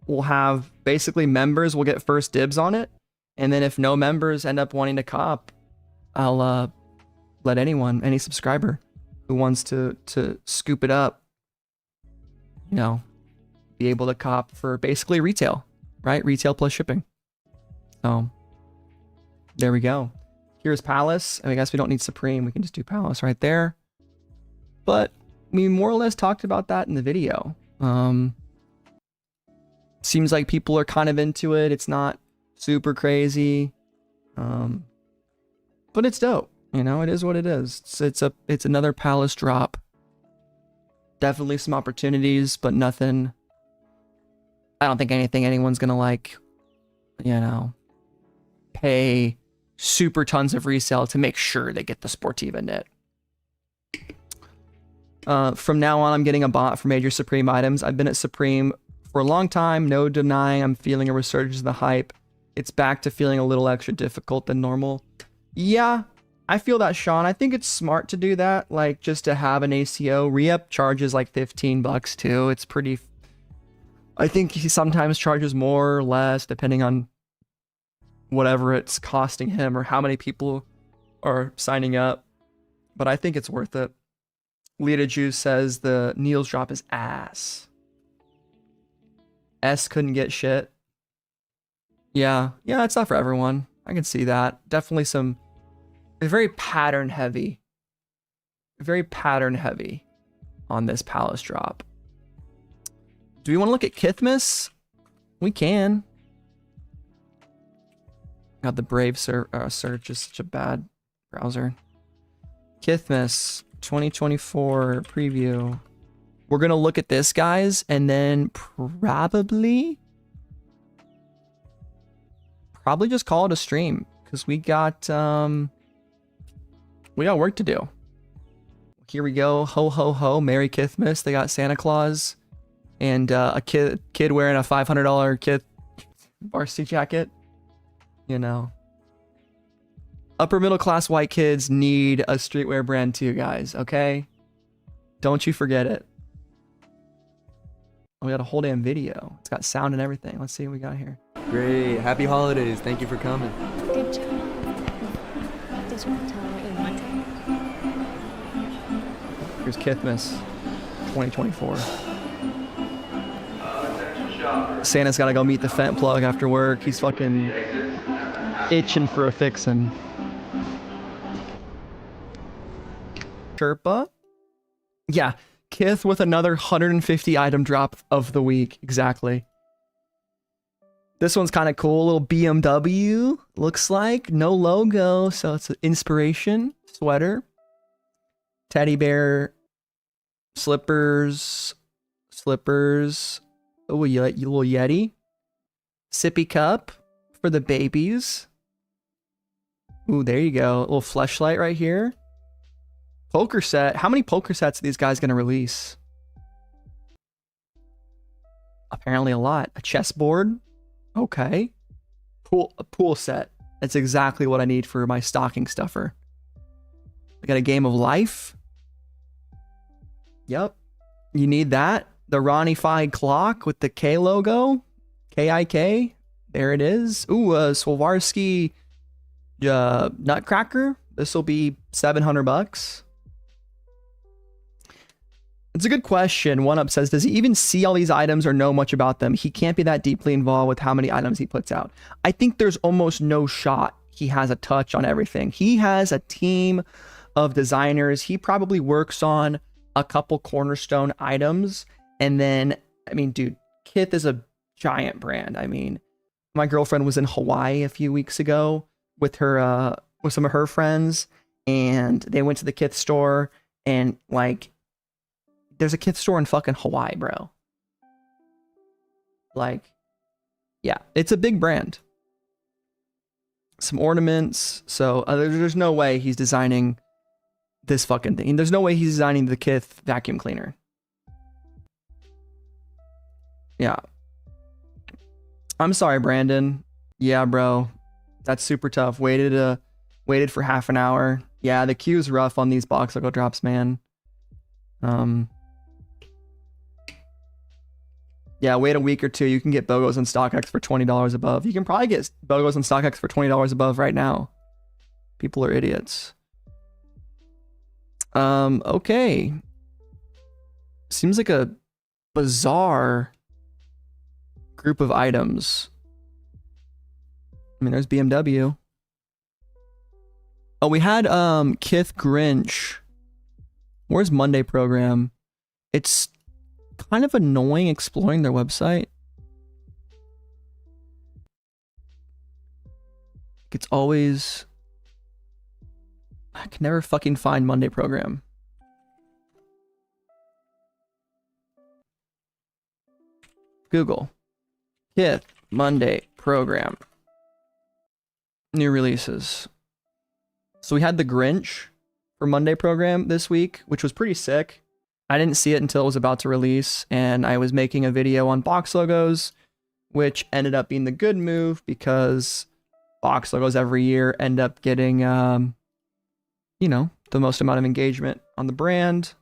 we'll have basically members will get first dibs on it, and then if no members end up wanting to cop, I'll let anyone, any subscriber who wants to scoop it up, you know, be able to cop for basically retail, right? Retail plus shipping. So there we go. Here's Palace. I guess we don't need Supreme. We can just do Palace right there. But we more or less talked about that in the video. Seems like people are kind of into it. It's not super crazy. But it's dope. You know, it is what it is. It's another Palace drop. Definitely some opportunities, but nothing. I don't think anyone's gonna like, you know, pay super tons of resale to make sure they get the Sportiva knit. From now on, I'm getting a bot for major Supreme items. I've been at Supreme for a long time. No denying I'm feeling a resurgence of the hype. It's back to feeling a little extra difficult than normal. Yeah, I feel that, Sean. I think it's smart to do that, like just to have an ACO. Re-up charges like $15 too. It's pretty... I think he sometimes charges more or less depending on whatever it's costing him or how many people are signing up. But I think it's worth it. Lita Juice says the Neil's drop is ass. S couldn't get shit. Yeah, it's not for everyone. I can see that. Definitely some... very pattern heavy. Very pattern heavy on this Palace drop. Do we want to look at Kithmas? We can. God, the Brave search is such a bad browser. Kithmas 2024 preview. We're going to look at this, guys, and then probably just call it a stream because we got work to do. Here we go. Ho, ho, ho. Merry Kithmas. They got Santa Claus and a kid wearing a $500 Kith varsity jacket. You know. Upper middle class white kids need a streetwear brand too, guys. Okay? Don't you forget it. Oh, we got a whole damn video. It's got sound and everything. Let's see what we got here. Great. Happy holidays. Thank you for coming. Good job. Just want to tell her what you want. Here's Kithmas 2024. Santa's gotta go meet the Fent plug after work. He's fucking itching for a fixin'. Sherpa? Yeah, Kith with another 150 item drop of the week. Exactly. This one's kind of cool. A little BMW, looks like. No logo, so it's an inspiration. Sweater. Teddy bear. Slippers. Oh, a little Yeti. Sippy cup for the babies. Ooh, there you go. A little fleshlight right here. Poker set. How many poker sets are these guys going to release? Apparently a lot. A chessboard. Okay. A pool set. That's exactly what I need for my stocking stuffer. We got a game of life. Yep. You need that. The Ronnie-fied clock with the K logo. KIK. There it is. Ooh, a Swarovski Nutcracker. This will be $700. It's a good question. One Up says, does he even see all these items or know much about them? He can't be that deeply involved with how many items he puts out. I think there's almost no shot he has a touch on everything. He has a team of designers. He probably works on a couple cornerstone items. And then, I mean, dude, Kith is a giant brand. I mean, my girlfriend was in Hawaii a few weeks ago with her, with some of her friends, and they went to the Kith store, and like, there's a Kith store in fucking Hawaii, bro. Like, yeah, it's a big brand. Some ornaments. So there's no way he's designing this fucking thing. There's no way he's designing the Kith vacuum cleaner. Yeah. I'm sorry, Brandon. Yeah, bro. That's super tough. Waited for half an hour. Yeah, the queue's rough on these box logo drops, man. Yeah, wait a week or two. You can get BOGOs on StockX for $20 above. You can probably get BOGOs on StockX for $20 above right now. People are idiots. Okay. Seems like a bizarre group of items. I mean, there's BMW. Oh, we had Kith Grinch. Where's Monday program? It's kind of annoying exploring their website. It's always... I can never fucking find Monday program. Google. Kith Monday program. New releases. So we had the Grinch for Monday program this week, which was pretty sick. I didn't see it until it was about to release, and I was making a video on box logos, which ended up being the good move because box logos every year end up getting, you know, the most amount of engagement on the brand.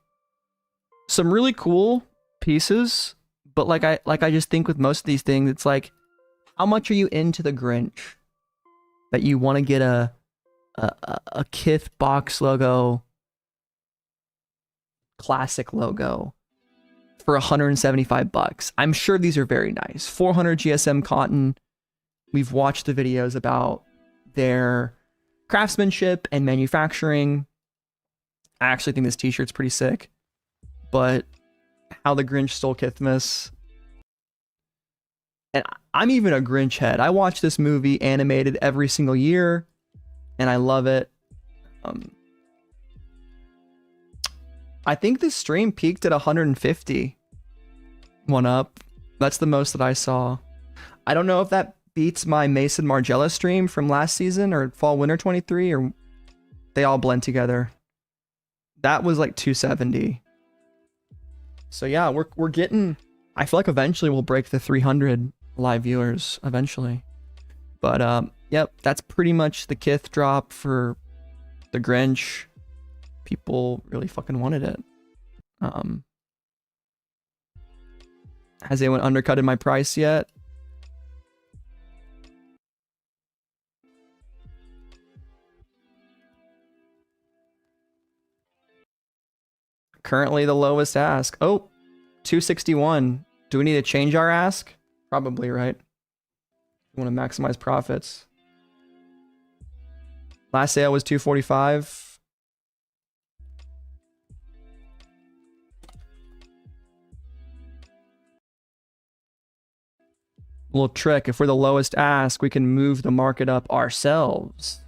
Some really cool pieces, but like I just think with most of these things, it's like, how much are you into the Grinch that you want to get a Kith box logo, classic logo for 175 bucks? I'm sure these are very nice. 400 GSM cotton. We've watched the videos about their craftsmanship and manufacturing. I actually think this t-shirt's pretty sick. But how the Grinch stole Kithmas. And I'm even a Grinch head. I watch this movie animated every single year, and I love it. I think this stream peaked at 150. One Up. That's the most that I saw. I don't know if that beats my Mason Margiela stream from last season or fall winter 23, or they all blend together. That was like 270. So yeah, we're getting, I feel like eventually we'll break the 300 live viewers eventually. But yep, that's pretty much the Kith drop for the Grinch. People really fucking wanted it. Has anyone undercutted my price yet? Currently the lowest ask. Oh, 261. Do we need to change our ask? Probably, right? We want to maximize profits. Last sale was 245. Little trick, if we're the lowest ask, we can move the market up ourselves.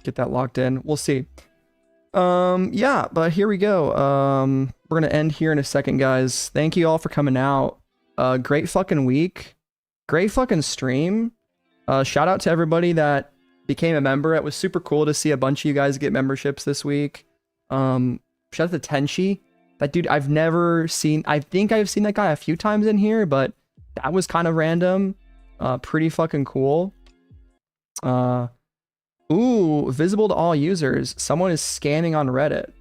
Get that locked in. We'll see. Yeah, but here we go. We're gonna end here in a second, guys. Thank you all for coming out. Great fucking week. Great fucking stream. Shout out to everybody that became a member. It was super cool to see a bunch of you guys get memberships this week. Shout out to Tenchi. That dude, I've never seen. I think I've seen that guy a few times in here, but that was kind of random. Pretty fucking cool. Ooh, visible to all users. Someone is scamming on Reddit.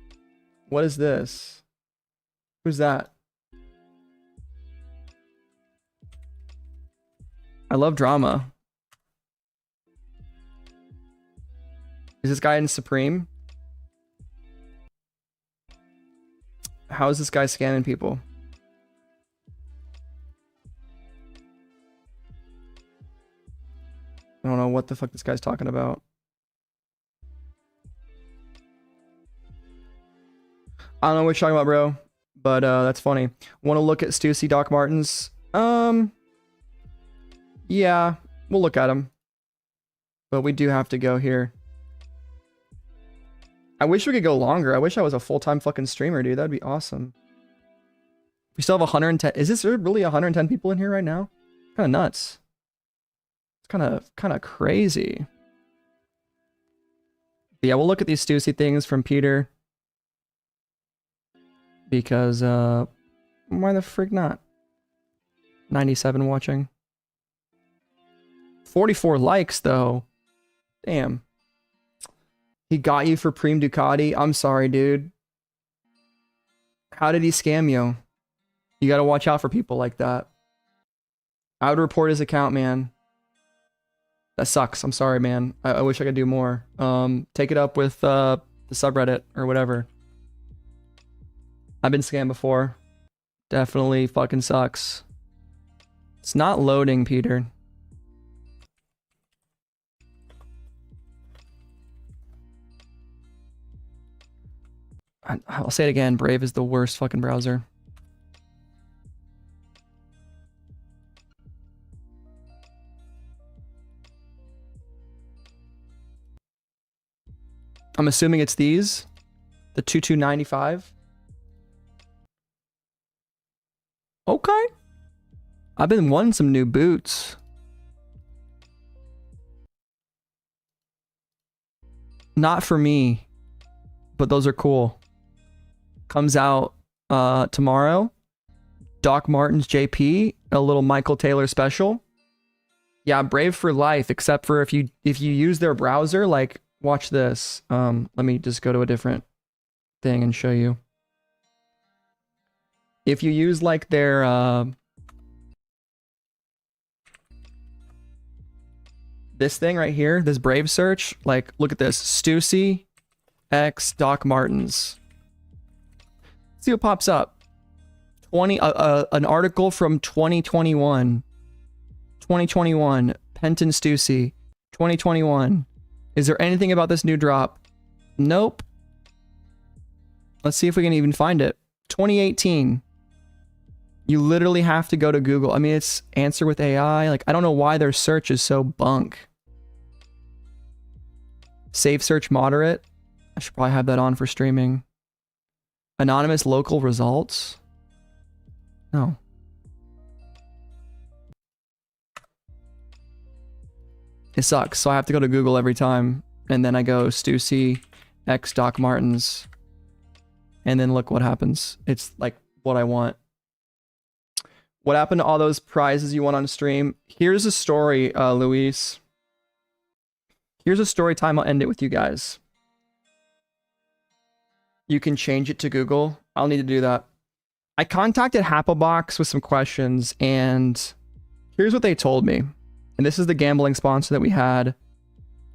What is this? Who's that? I love drama. Is this guy in Supreme? How is this guy scamming people? I don't know what the fuck this guy's talking about. I don't know what you're talking about, bro. But that's funny. Want to look at Stussy Doc Martens? Yeah, we'll look at them. But we do have to go here. I wish we could go longer. I wish I was a full-time fucking streamer, dude. That'd be awesome. We still have 110. Is this really 110 people in here right now? Kind of nuts. It's kind of crazy. But yeah, we'll look at these Stussy things from Peter. Because, why the frig not? 97 watching. 44 likes, though. Damn. He got you for Preem Ducati? I'm sorry, dude. How did he scam you? You gotta watch out for people like that. I would report his account, man. That sucks. I'm sorry, man. I wish I could do more. Take it up with the subreddit or whatever. I've been scammed before. Definitely fucking sucks. It's not loading, Peter. I'll say it again. Brave is the worst fucking browser. I'm assuming it's these. The 2295. Okay. I've been wanting some new boots. Not for me, but those are cool. Comes out tomorrow. Doc Martens JP, a little Michael Taylor special. Yeah, Brave for life, except for if you use their browser, like watch this. Let me just go to a different thing and show you. If you use like their this thing right here, this Brave search, like look at this, Stussy X Doc Martens. See what pops up. An article from 2021. 2021. Penton Stussy. 2021. Is there anything about this new drop? Nope. Let's see if we can even find it. 2018. You literally have to go to Google. I mean, it's answer with AI. Like, I don't know why their search is so bunk. Save search moderate. I should probably have that on for streaming. Anonymous local results? No. It sucks. So I have to go to Google every time. And then I go Stussy X Doc Martens. And then look what happens. It's like what I want. What happened to all those prizes you won on stream? Here's a story, Luis. Here's a story time. I'll end it with you guys. You can change it to Google. I'll need to do that. I contacted Happobox with some questions, and here's what they told me. And this is the gambling sponsor that we had.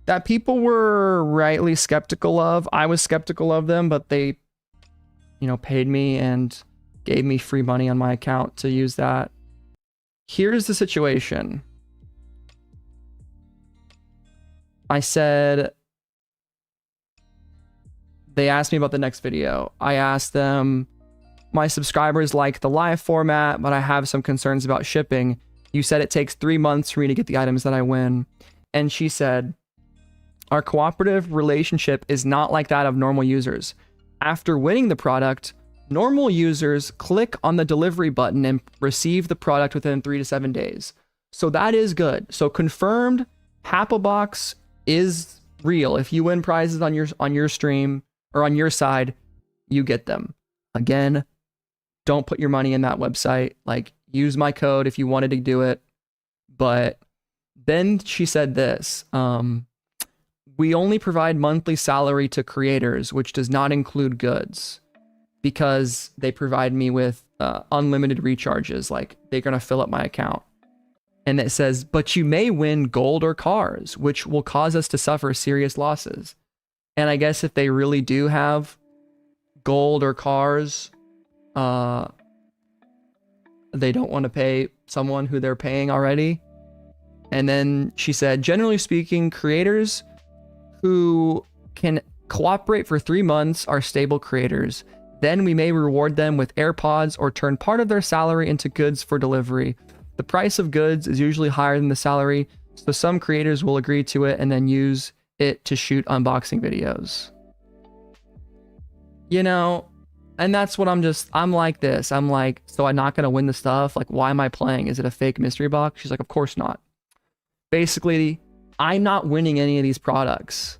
That people were rightly skeptical of. I was skeptical of them, but they, paid me and gave me free money on my account to use that. Here's the situation. I said... They asked me about the next video. I asked them, my subscribers like the live format, but I have some concerns about shipping. You said it takes 3 months for me to get the items that I win. And she said, our cooperative relationship is not like that of normal users. After winning the product, normal users click on the delivery button and receive the product within 3 to 7 days. So that is good. So confirmed, Happobox is real. If you win prizes on your stream, or on your side, you get them. Again, don't put your money in that website. Like, use my code if you wanted to do it. But then she said this, we only provide monthly salary to creators, which does not include goods, because they provide me with unlimited recharges. Like, they're going to fill up my account. And it says, but you may win gold or cars, which will cause us to suffer serious losses. And I guess if they really do have gold or cars, they don't want to pay someone who they're paying already. And then she said, generally speaking, creators who can cooperate for 3 months are stable creators. Then we may reward them with AirPods or turn part of their salary into goods for delivery. The price of goods is usually higher than the salary, so some creators will agree to it and then use it to shoot unboxing videos. You know, and that's what I'm like this. I'm like, so I'm not going to win the stuff? Like, why am I playing? Is it a fake mystery box? She's like, of course not. Basically, I'm not winning any of these products.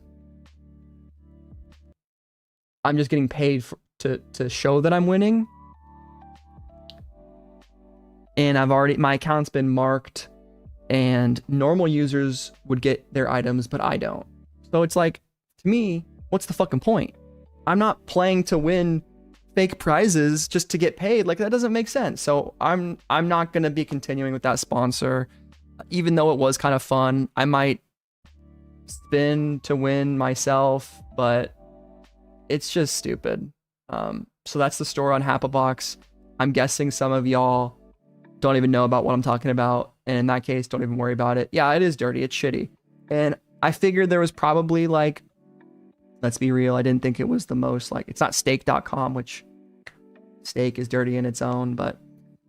I'm just getting paid to show that I'm winning. And my account's been marked, and normal users would get their items, but I don't. So it's like, to me, what's the fucking point? I'm not playing to win fake prizes just to get paid. Like, that doesn't make sense. So I'm not going to be continuing with that sponsor, even though it was kind of fun. I might spin to win myself, but it's just stupid. So that's the store on Hapabox. I'm guessing some of y'all don't even know about what I'm talking about, and in that case, don't even worry about it. Yeah, it is dirty. It's shitty. And I figured there was probably, like, let's be real, I didn't think it was the most, like, it's not steak.com, which steak is dirty in its own, but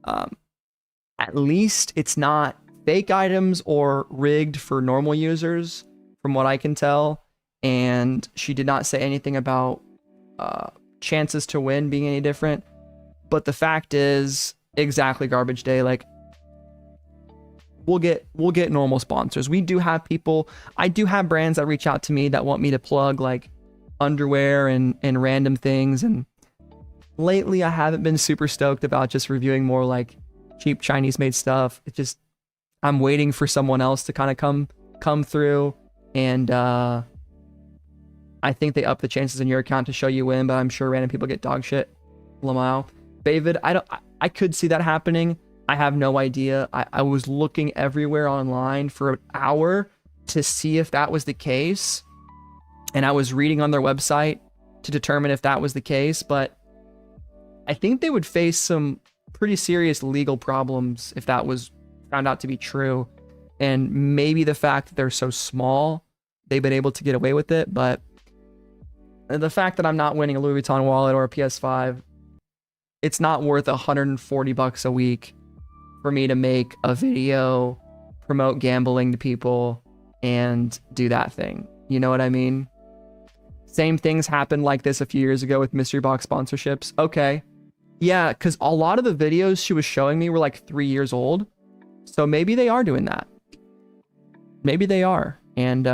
at least it's not fake items or rigged for normal users, from what I can tell. And she did not say anything about chances to win being any different. But the fact is, exactly, Garbage Day, like, we'll get normal sponsors. We do have people, I do have brands that reach out to me that want me to plug, like, underwear and random things. And lately I haven't been super stoked about just reviewing more, like, cheap Chinese made stuff. It just, I'm waiting for someone else to kind of come through. And I think they up the chances in your account to show you win, but I'm sure random people get dog shit. Lamau. David, I could see that happening. I have no idea. I was looking everywhere online for an hour to see if that was the case. And I was reading on their website to determine if that was the case, but I think they would face some pretty serious legal problems if that was found out to be true. And maybe the fact that they're so small, they've been able to get away with it. But the fact that I'm not winning a Louis Vuitton wallet or a PS5, it's not worth $140 a week for me to make a video, promote gambling to people, and do that thing. You know what I mean? Same things happened like this a few years ago with mystery box sponsorships. Okay. Yeah, because a lot of the videos she was showing me were like 3 years old. So maybe they are doing that. Maybe they are. And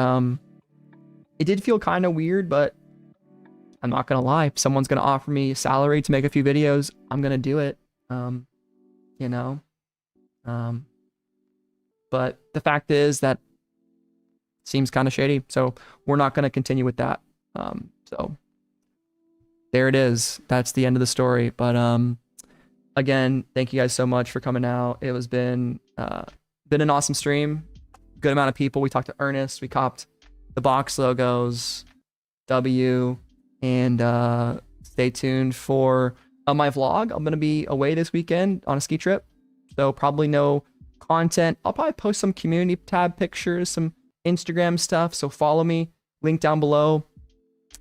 it did feel kind of weird, but I'm not going to lie. If someone's going to offer me a salary to make a few videos, I'm going to do it. You know? But the fact is that seems kind of shady. So we're not going to continue with that. So there it is. That's the end of the story. But again, thank you guys so much for coming out. It was been an awesome stream. Good amount of people. We talked to Ernest. We copped the box logos, W, and stay tuned for my vlog. I'm gonna be away this weekend on a ski trip, so probably no content. I'll probably post some community tab pictures, some Instagram stuff. So follow me. Link down below.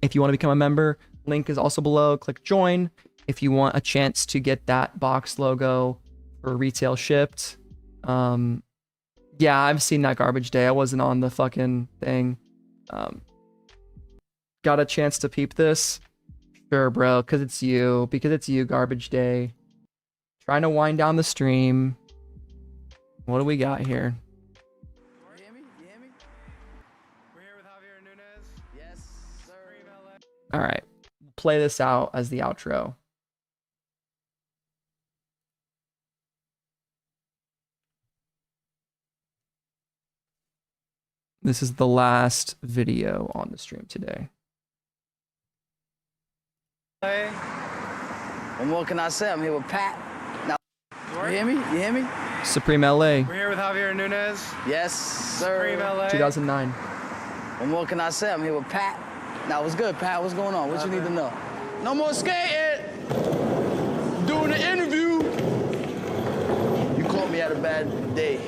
If you want to become a member, link is also below. Click join if you want a chance to get that box logo for retail shipped. Yeah, I've seen that Garbage Day. I wasn't on the fucking thing. Got a chance to peep this? Sure, bro, because it's you. Because it's you, Garbage Day. Trying to wind down the stream. What do we got here? You hear me? You hear me? We're here with Javier Nunez. Yes, sir. All right. play this out as the outro. This is the last video on the stream today. What more can I say? I'm here with Pat. Now, you hear me? You hear me? Supreme LA, We're here with Javier Nunez. Yes, sir. Supreme LA. 2009. What more can I say? I'm here with Pat. Now, what's good, Pat? What's going on? What you need to know? No more skating. Doing the interview. You caught me at a bad day.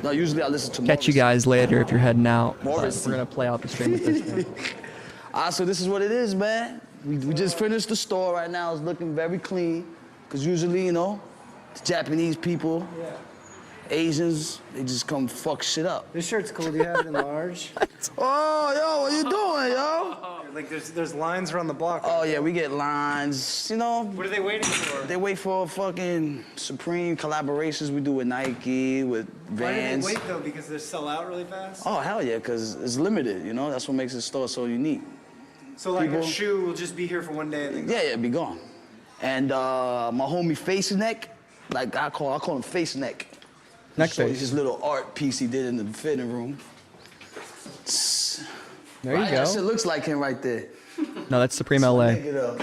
No, usually I listen to Catch you guys later if you're heading out. But Morris. we're gonna play out the stream with this one. So this is what it is, man. We just finished the store right now. It's looking very clean. Because usually, you know, the Japanese people, Asians, they just come fuck shit up. This shirt's cool. Do you have it in large? Oh, yo, what you doing, yo? Like there's lines around the block. Oh, yeah, we get lines, you know. What are they waiting for? They wait for fucking Supreme collaborations we do with Nike, with Vans. Why do they wait, though? Because they sell out really fast? Oh, hell yeah, because it's limited, you know? That's what makes the store so unique. So like people- a shoe will just be here for one day and then go. Yeah, be gone. And my homie Face Neck, like I call him Face Neck. Neck Show you face. his little art piece he did in the fitting room. There you Right? That shit go. looks like him right there. No, that's Supreme LA. Check it out.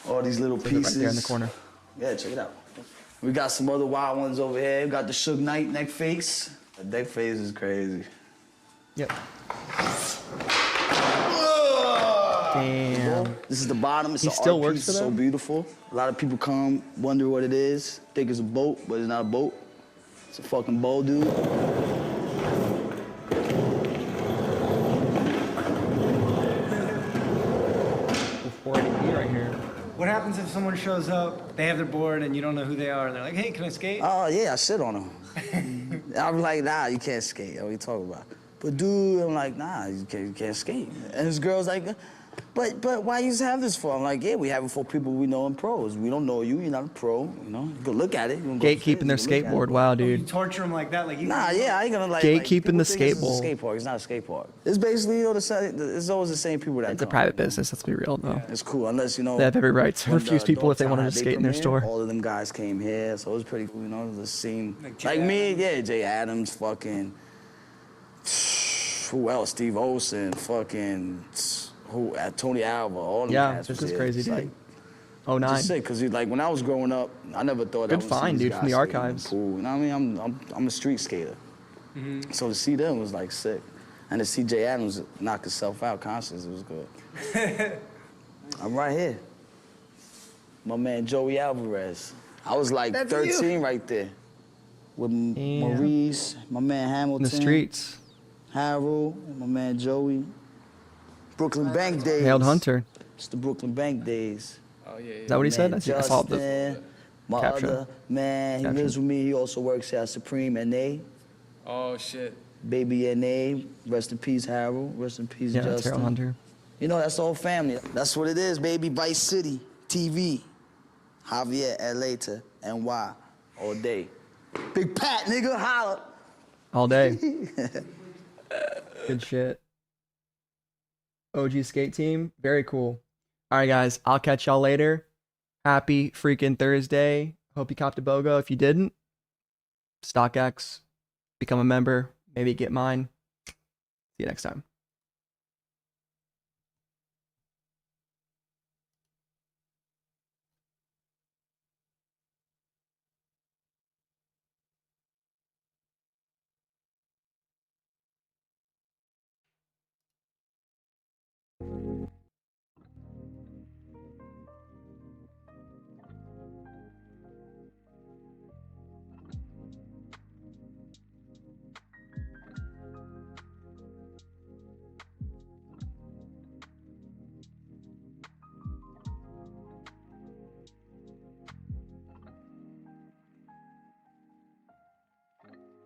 All these little Right pieces. there in the corner. Yeah, check it out. We got some other wild ones over here. We got the Suge Knight neck face. The neck face is crazy. Yep. Damn. This is the bottom. It's He an still art works piece. for It's so them? beautiful. A lot of people come, wonder what it is, think it's a boat, but it's not a boat. It's a fucking bow, dude. Right here. What happens if someone shows up, they have their board, and you don't know who they are, and they're like, hey, can I skate? Oh, yeah, I shit on him. I'm like, nah, you can't skate. What are you talking about? But dude, I'm like, nah, you can't skate. And this girl's like, but why you have this for? I'm like, yeah, we have it for people we know in pros. We don't know you, you're not a pro, you know? You can look at it. You can go Gatekeeping their upstairs, you can look at skateboard. Wow, You dude. torture them like that? Like you Nah, yeah, I ain't gonna like Gatekeeping people the think it's a skateboard. skate park. It's not a skate park. It's basically, you know, it's always the same people that It's a come, private you know? business. Let's be real, though. It's cool, unless, you know. They have every right to when refuse the people if they Dogtown wanted to had their skate in their premiere, store. All of them guys came here, so it was pretty cool, you know, the scene. Jay Like me, Adams. yeah, Jay Adams, fucking, who else? Steve Olsen, fucking, Tony Alva, all them Yeah, guys this was is here. crazy, It's dude. like, Oh, nine. just sick, cause like when I was growing up, I never thought I Good would find, see these dude, from guys the skating in archives. pool. You know what I mean? I'm a street skater, so to see them was like sick, and to see Jay Adams knock himself out conscious, it was good. I'm right here. My man Joey Alvarez. I was like That's 13 you. right there with Damn. Maurice, my man In Hamilton, the streets. Harold, my man Joey. Brooklyn Bank days. Hailed Hunter. It's the Brooklyn Bank days. Is that what he said? I saw the Justin, my caption. other man, he Caption. lives with me. He also works at Supreme NA. Oh, shit. Baby NA. Rest in peace, Harold. Rest in peace, Yeah, that's Justin. Harold Hunter. You know, that's the whole family. That's what it is, baby. Vice City, TV. Javier, LA to NY, all day. Big Pat, nigga, holla. All day. Good shit. OG skate team. Very cool. All right, guys. I'll catch y'all later. Happy freaking Thursday. Hope you copped a BOGO. If you didn't, StockX. Become a member. Maybe get mine. See you next time.